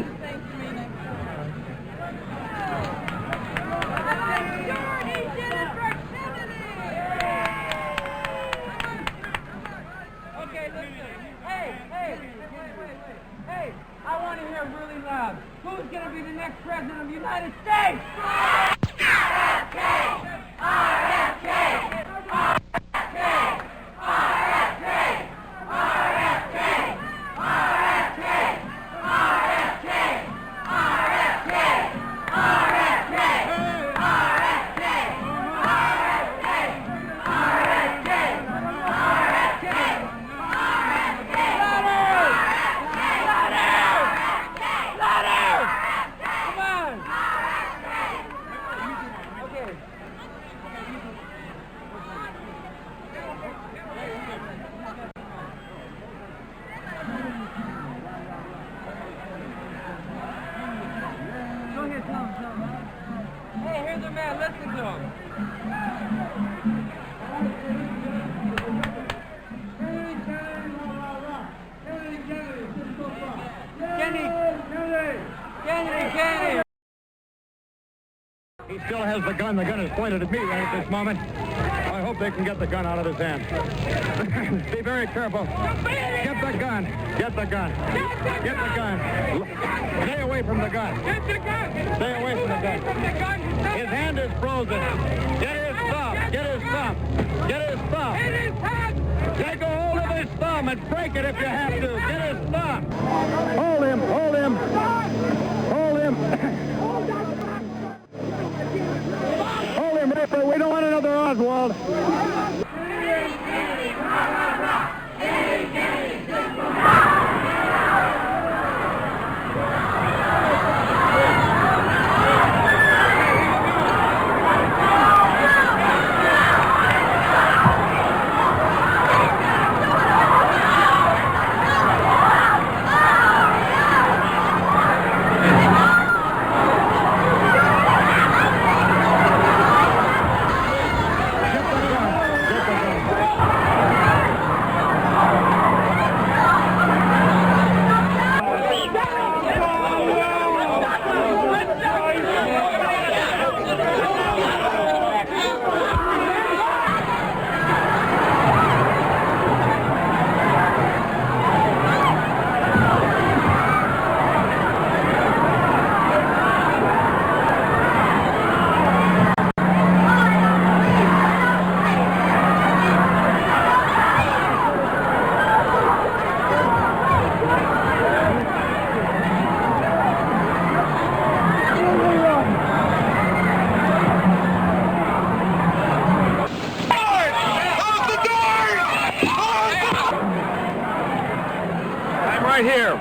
job. Who's going to be the next president of the United States? Hey, here's a man, listen to him. Kennedy! He still has the gun. The gun is pointed at me right at this moment. I hope they can get the gun out of his hand. Be very careful. Get the gun. Get the gun. Get the gun. Stay away from the gun. Get the gun. Stay away from the gun. His hand is frozen. Get his thumb. Get his thumb. Get his thumb. Take a hold of his thumb and break it if you have to. Get his thumb. Hold him. Hold him. Hold him. Hold him, Ripper. We don't want another Oswald. Right here.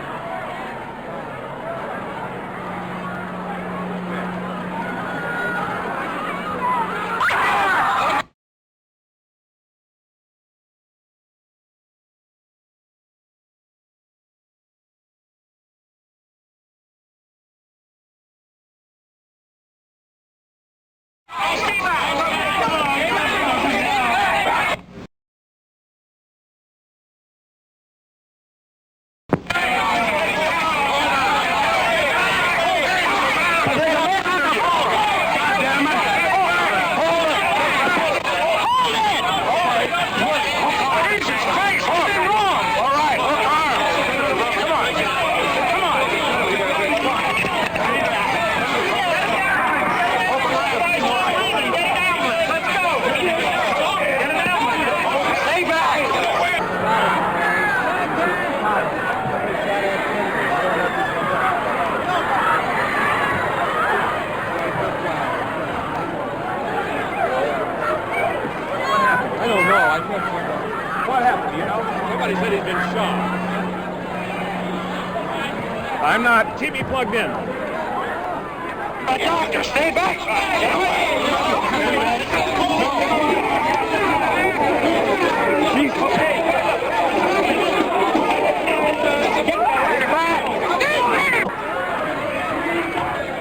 What happened, you know? Somebody said he'd been shot. I'm not. Keep me plugged in. Doctor, stay back. Get away.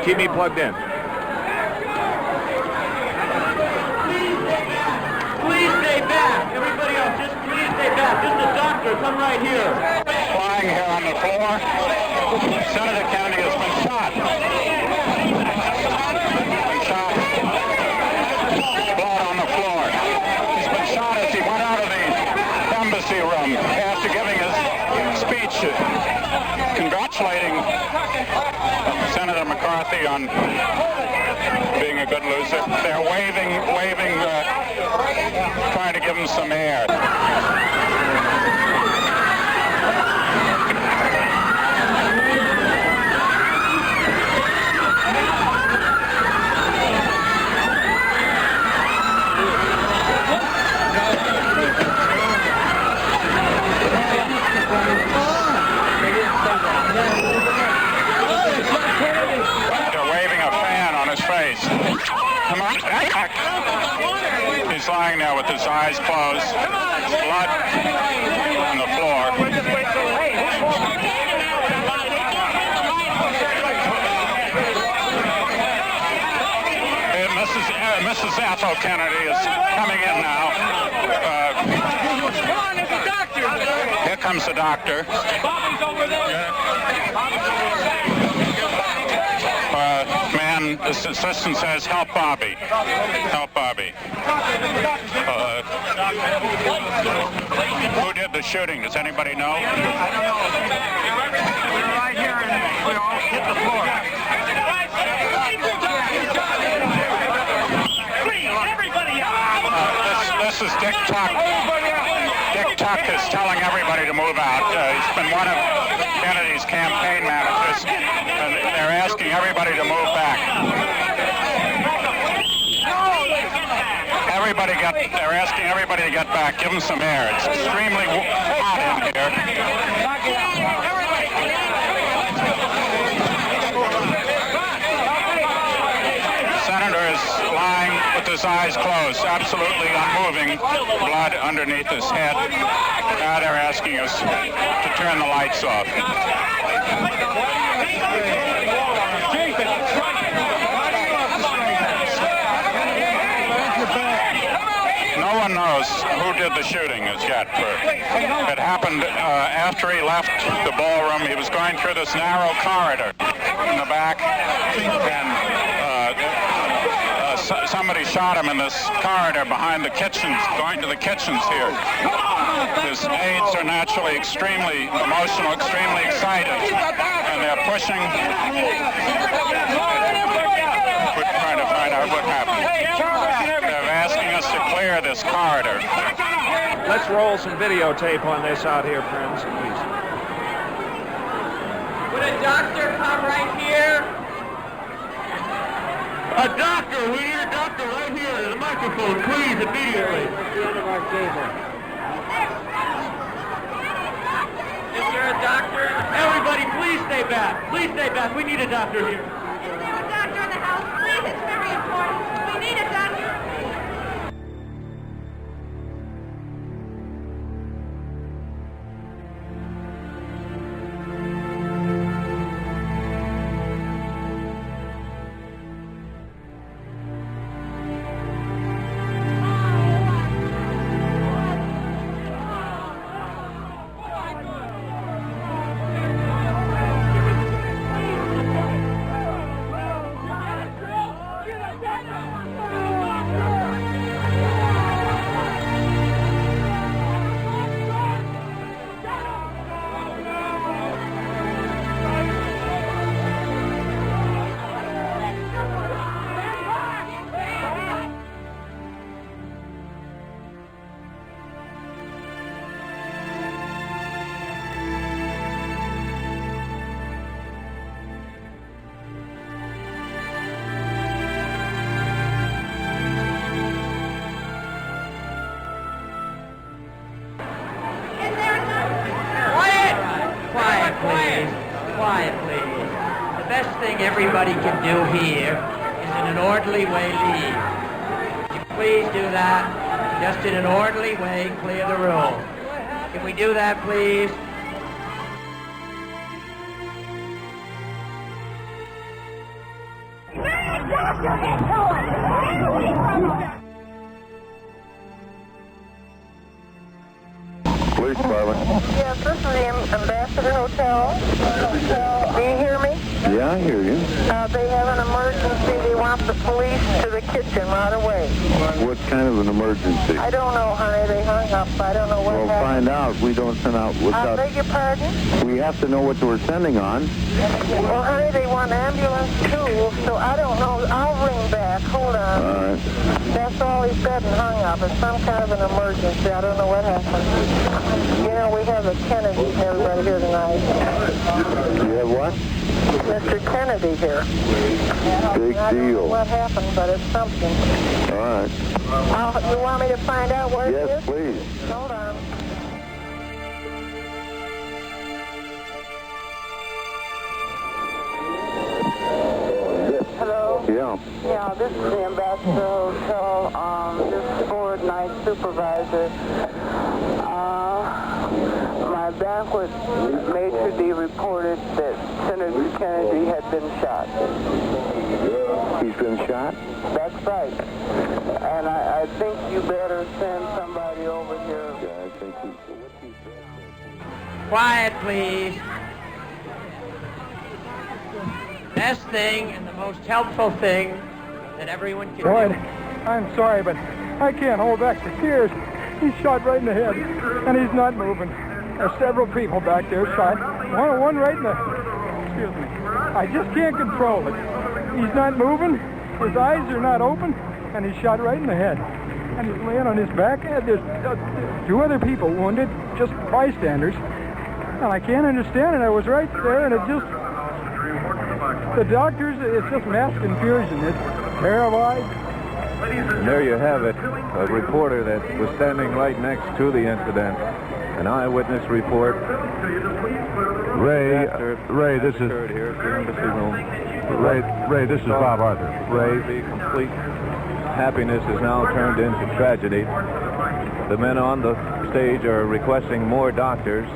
Keep me plugged in. Please stay back. Everybody else, just please stay back. Just the doctor, come right here. Lying here on the floor, Senator Kennedy has been shot. Shot. Blood on the floor. He's been shot as he went out of the embassy room after giving his speech congratulating McCarthy on being a good loser. They're waving, trying to give him some air. Come on. He's lying there with his eyes closed. Blood on the floor. Mrs. Ethel Kennedy is coming in now. Here comes the doctor. This assistant says, help Bobby. Help Bobby. Who did the shooting? Does anybody know? I don't know. We're right here and we all hit the floor. Please, everybody out. This is Dick Tuck. Dick Tuck is telling everybody to move out. He's been one of Kennedy's campaign managers, and they're asking everybody to move back. They're asking everybody to get back. Give them some air. It's extremely hot in here. The senator is lying with his eyes closed, absolutely unmoving, blood underneath his head. Now they're asking us to turn the lights off. No one knows who did the shooting as yet. It happened after he left the ballroom. He was going through this narrow corridor in the back, and somebody shot him in this corridor behind the kitchens, going to the kitchens here. His aides are naturally extremely emotional, extremely excited, and they're pushing. We're trying to find out what happened. They're asking us to clear this corridor. Let's roll some videotape on this out here, friends, please. Would a doctor come right here? A doctor! We need a doctor right here at the microphone, please, immediately. At the end of our cable. Is there a doctor? Everybody, please stay back. Please stay back. We need a doctor here. Is there a doctor in the house? Please, it's very important. We need a doctor. Everybody can do here is in an orderly way leave. Would you please do that? Just in an orderly way, clear the room. Can we do that, please? Police department. Yes, this is the Ambassador Hotel. Do you hear me? Yeah, I hear you. They have an emergency. They want the police to the kitchen right away. What kind of an emergency? I don't know, honey. They hung up. I don't know what Well, happened. find out. We don't send out I without... beg your pardon? We have to know what we're sending on. Well, honey, they want ambulance too, so I don't know. I'll ring back. Hold on. All right. That's all he said and hung up. It's some kind of an emergency. I don't know what happened. You know, we have a Kennedy and everybody here tonight. You have what? Mr. Kennedy here. Big I don't know deal. what happened, but it's something. All right. You want me to find out where it is? Yes, please. Hold on. Hello? Yeah. Yeah, this is the Ambassador Hotel. This is board night supervisor. My banquet maitre d' reported that Senator Kennedy had been shot. He's been shot? That's right. And I think you better send somebody over here. Yeah, I think we... Quiet, please. Best thing and the most helpful thing that everyone can Boyd, do. I'm sorry, but I can't hold back the tears. He's shot right in the head, and he's not moving. There's several people back there shot. One right in the... Excuse me. I just can't control it. He's not moving, his eyes are not open, and he's shot right in the head. And he's laying on his back. There's two other people wounded, just bystanders. And I can't understand it. I was right there, and it just... The doctors, it's just mass confusion. It's terrified. And there you have it, a reporter that was standing right next to the incident. An eyewitness report. Ray, this is... Here at the embassy room. Ray, this is Bob Arthur. Ray, the complete happiness is now turned into tragedy. The men on the stage are requesting more doctors.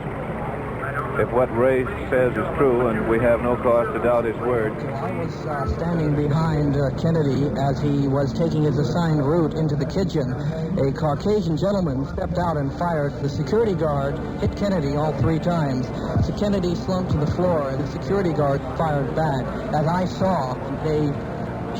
If what Ray says is true, and we have no cause to doubt his word. I was standing behind Kennedy as he was taking his assigned route into the kitchen. A Caucasian gentleman stepped out and fired. The security guard hit Kennedy all 3 times. So Kennedy slumped to the floor, and the security guard fired back. As I saw, they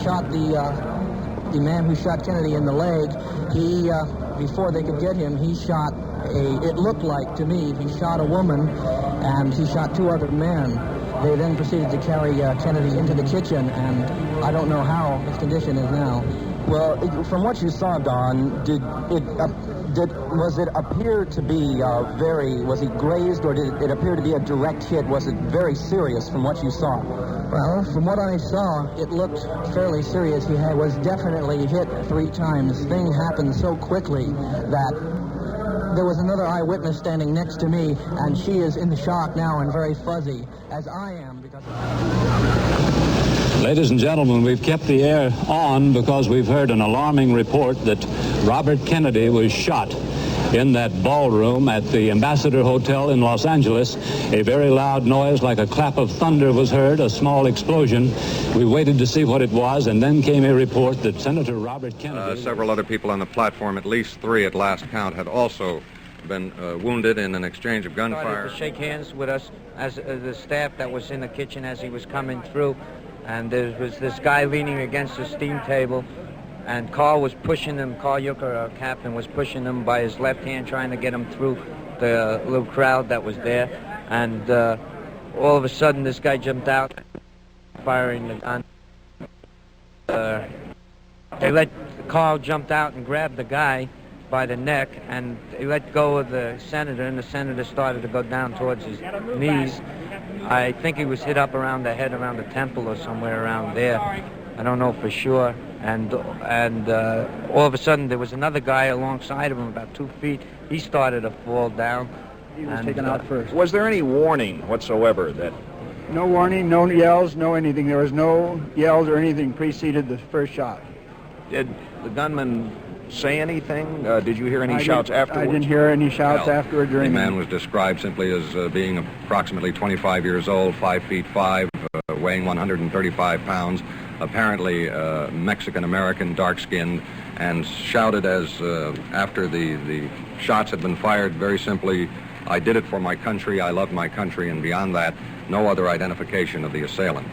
shot the man who shot Kennedy in the leg. He, before they could get him, he shot it looked like to me, he shot a woman and he shot 2 other men. They then proceeded to carry Kennedy into the kitchen, and I don't know how his condition is now. Well, from what you saw, Don, was it appear to be was he grazed, or did it appear to be a direct hit? Was it very serious from what you saw? Well, from what I saw, it looked fairly serious. He was definitely hit 3 times. This thing happened so quickly that there was another eyewitness standing next to me, and she is in shock now and very fuzzy, as I am. Because Ladies and gentlemen, we've kept the air on because we've heard an alarming report that Robert Kennedy was shot in that ballroom at the Ambassador Hotel in Los Angeles. A very loud noise like a clap of thunder was heard, a small explosion. We waited to see what it was, and then came a report that Senator Robert Kennedy... Several other people on the platform, at least 3 at last count, had also been wounded in an exchange of gunfire. Started to shake hands with us as the staff that was in the kitchen as he was coming through, and there was this guy leaning against the steam table, and Carl was pushing him. Carl Yucker, our captain, was pushing him by his left hand, trying to get him through the little crowd that was there. And all of a sudden, this guy jumped out, firing the gun. Carl jumped out and grabbed the guy by the neck, and he let go of the senator, and the senator started to go down towards his knees. I think he was hit up around the head, around the temple or somewhere around there. I don't know for sure. And all of a sudden there was another guy alongside of him about 2 feet. He started to fall down. He was taken out first. Was there any warning whatsoever that... No warning, no yells, no anything. There was no yells or anything preceded the first shot. Did the gunman say anything? Did you hear any shouts afterwards? I didn't hear any shouts afterwards. The man was described simply as being approximately 25 years old, 5'5", weighing 135 pounds, apparently Mexican-American, dark-skinned, and shouted as after the shots had been fired very simply, "I did it for my country, I love my country," and beyond that, no other identification of the assailant.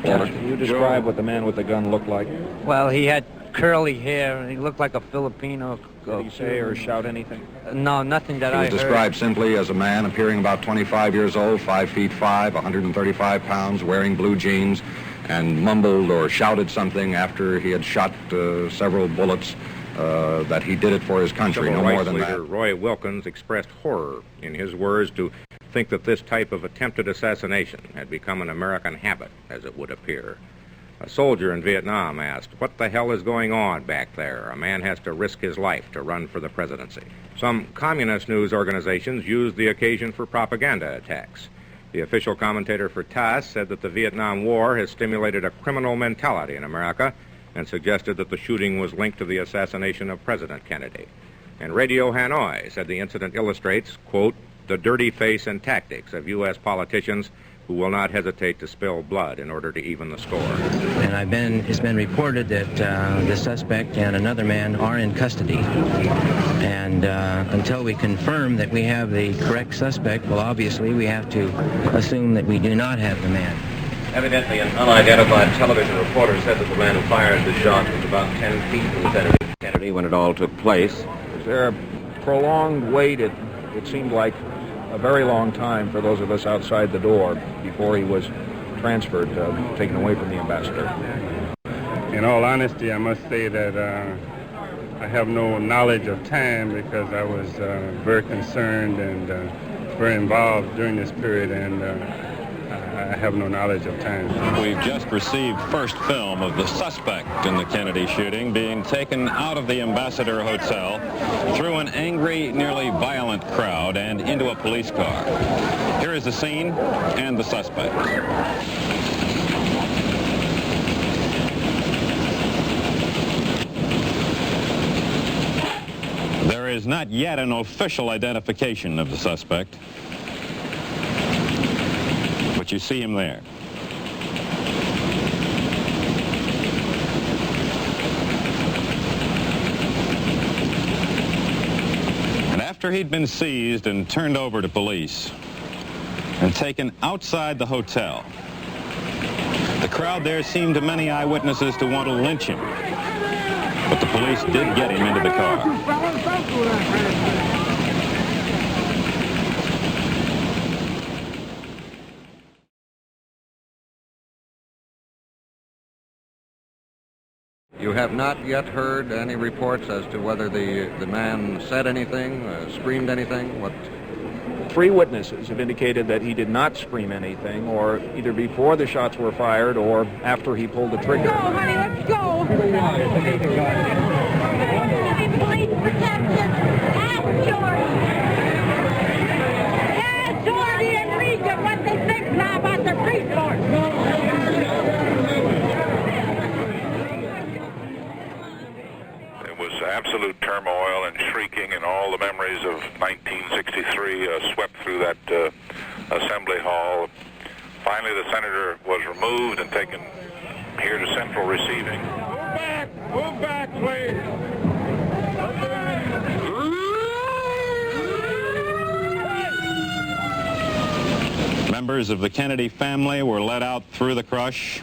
Walter, can you describe what the man with the gun looked like? Well, he had curly hair, and he looked like a Filipino. Did he say or shout anything? No, nothing that He I was heard. described simply as a man appearing about 25 years old, 5'5", 135 pounds, wearing blue jeans, and mumbled or shouted something after he had shot several bullets that he did it for his country, Civil no more rights than leader that. Roy Wilkins expressed horror, in his words, to think that this type of attempted assassination had become an American habit, as it would appear. A soldier in Vietnam asked, "What the hell is going on back there? A man has to risk his life to run for the presidency." Some communist news organizations used the occasion for propaganda attacks. The official commentator for TASS said that the Vietnam War has stimulated a criminal mentality in America and suggested that the shooting was linked to the assassination of President Kennedy. And Radio Hanoi said the incident illustrates, quote, "the dirty face and tactics of U.S. politicians who will not hesitate to spill blood in order to even the score." And it's been reported that the suspect and another man are in custody. And until we confirm that we have the correct suspect, well, obviously we have to assume that we do not have the man. Evidently, an unidentified television reporter said that the man who fired the shot was about 10 feet from Senator Kennedy when it all took place. Was there a prolonged wait? It seemed like a very long time for those of us outside the door before he was transferred, taken away from the ambassador. In all honesty, I must say that I have no knowledge of time because I was very concerned and very involved during this period, and I have no knowledge of time. We've just received first film of the suspect in the Kennedy shooting being taken out of the Ambassador Hotel through an angry, nearly violent crowd and into a police car. Here is the scene and the suspect. There is not yet an official identification of the suspect, but you see him there. And after he'd been seized and turned over to police and taken outside the hotel, the crowd there seemed to many eyewitnesses to want to lynch him. But the police did get him into the car. You have not yet heard any reports as to whether the man said anything, screamed anything? What? 3 witnesses have indicated that he did not scream anything, or either before the shots were fired or after he pulled the trigger. Let's go, honey, let's go. Police protection. Ask George and Regan what they think now about the police force. Absolute turmoil and shrieking, and all the memories of 1963 swept through that assembly hall. Finally, the senator was removed and taken here to central receiving. Move back, please. Members of the Kennedy family were led out through the crush.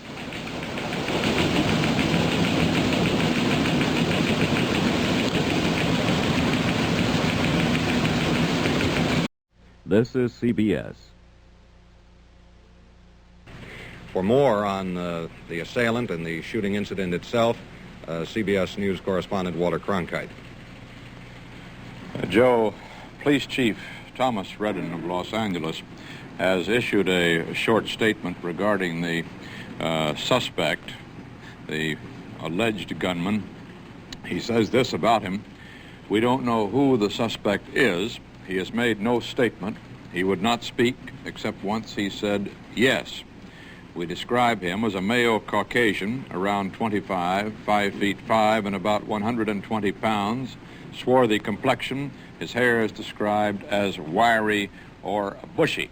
This is CBS. For more on the assailant and the shooting incident itself, CBS News correspondent Walter Cronkite. Joe, Police Chief Thomas Redden of Los Angeles has issued a short statement regarding the suspect, the alleged gunman. He says this about him: "We don't know who the suspect is. He has made no statement. He would not speak, except once he said yes. We describe him as a male Caucasian, around 25, 5'5", and about 120 pounds, swarthy complexion. His hair is described as wiry or bushy."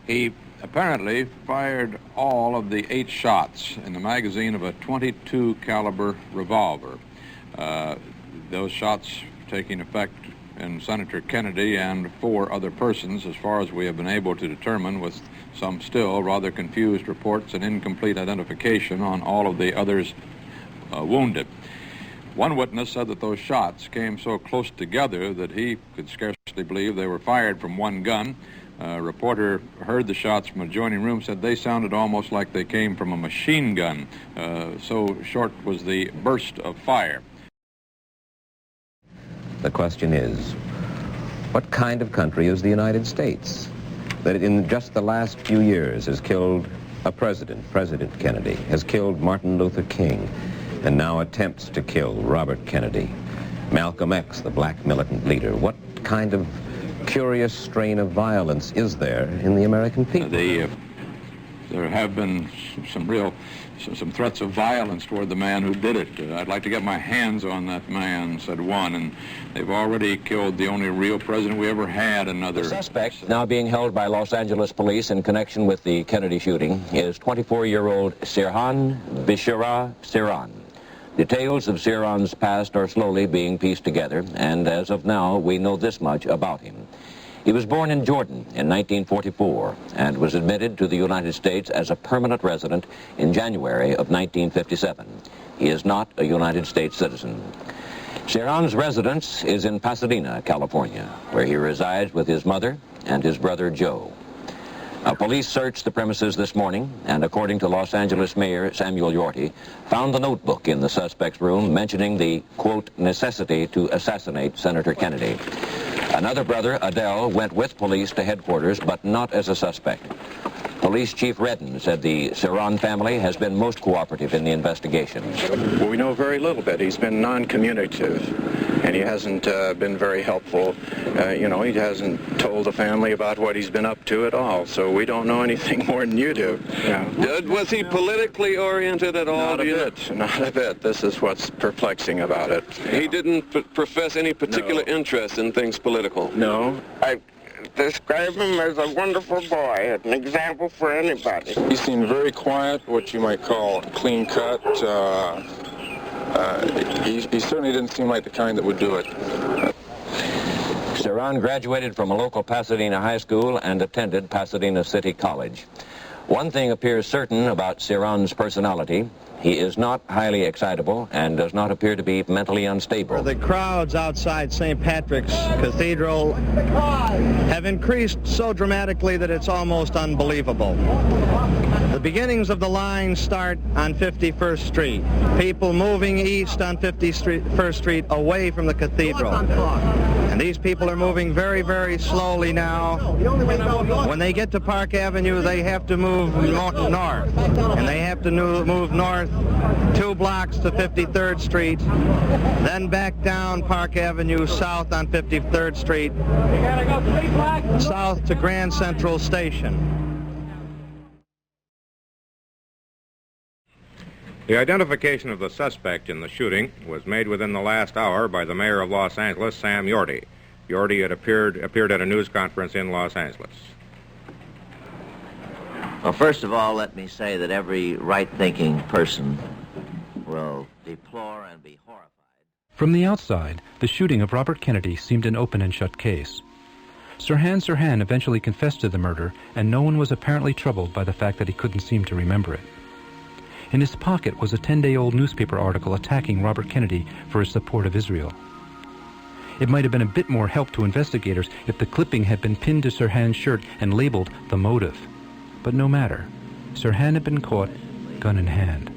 He apparently fired all of the 8 shots in the magazine of a .22 caliber revolver. Those shots taking effect in Senator Kennedy and 4 other persons, as far as we have been able to determine, with some still rather confused reports and incomplete identification on all of the others wounded. One witness said that those shots came so close together that he could scarcely believe they were fired from one gun. A reporter heard the shots from an adjoining room, said they sounded almost like they came from a machine gun. So short was the burst of fire. The question is, what kind of country is the United States that in just the last few years has killed a president, President Kennedy, has killed Martin Luther King, and now attempts to kill Robert Kennedy, Malcolm X, the black militant leader? What kind of curious strain of violence is there in the American people? There have been some threats of violence toward the man who did it. I'd like to get my hands on that man, said one, and they've already killed the only real president we ever had. Another The suspect, now being held by Los Angeles police in connection with the Kennedy shooting, is 24-year-old Sirhan Bishara Sirhan. Details of Sirhan's past are slowly being pieced together, and as of now, we know this much about him. He was born in Jordan in 1944 and was admitted to the United States as a permanent resident in January of 1957. He is not a United States citizen. Sirhan's residence is in Pasadena, California, where he resides with his mother and his brother Joe. Police searched the premises this morning and, according to Los Angeles Mayor Samuel Yorty, found the notebook in the suspect's room mentioning the, quote, necessity to assassinate Senator Kennedy. Another brother, Adele, went with police to headquarters, but not as a suspect. Police Chief Redden said the Sirhan family has been most cooperative in the investigation. Well, we know very little bit. He's been non-communicative, and he hasn't been very helpful. You know, he hasn't told the family about what he's been up to at all, so we don't know anything more than you do. Yeah. Was he politically oriented at all? Not a bit. This is what's perplexing about it. He didn't profess any particular interest in things political? No. I describe him as a wonderful boy, an example for anybody. He seemed very quiet, what you might call clean cut. He certainly didn't seem like the kind that would do it. Sirhan graduated from a local Pasadena high school and attended Pasadena City College. One thing appears certain about Sirhan's personality. He is not highly excitable and does not appear to be mentally unstable. The crowds outside St. Patrick's Cathedral have increased so dramatically that it's almost unbelievable. The beginnings of the line start on 51st Street. People moving east on 51st Street away from the cathedral. And these people are moving very, very slowly now. When they get to Park Avenue, they have to move north. And they have to move north 2 blocks to 53rd Street, then back down Park Avenue south on 53rd Street, south to Grand Central Station. The identification of the suspect in the shooting was made within the last hour by the mayor of Los Angeles, Sam Yorty. Yorty had appeared at a news conference in Los Angeles. Well, first of all, let me say that every right-thinking person will deplore and be horrified. From the outside, the shooting of Robert Kennedy seemed an open and shut case. Sirhan eventually confessed to the murder, and no one was apparently troubled by the fact that he couldn't seem to remember it. In his pocket was a 10-day-old newspaper article attacking Robert Kennedy for his support of Israel. It might have been a bit more help to investigators if the clipping had been pinned to Sirhan's shirt and labeled the motive. But no matter. Sirhan had been caught, gun in hand.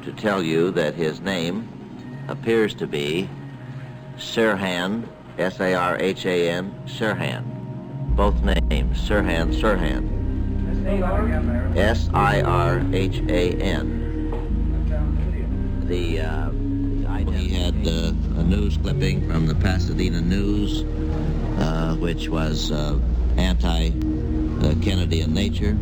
To tell you that his name appears to be Sirhan, S-A-R-H-A-N, Sirhan. Both names, Sirhan. S-I-R-H-A-N. He had a news clipping from the Pasadena News, which was anti-Kennedy in nature.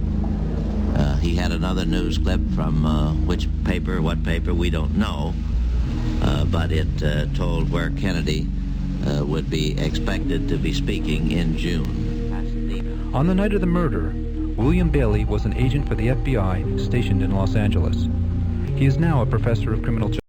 He had another news clip from what paper, we don't know, but it told where Kennedy would be expected to be speaking in June. On the night of the murder, William Bailey was an agent for the FBI stationed in Los Angeles. He is now a professor of criminal justice.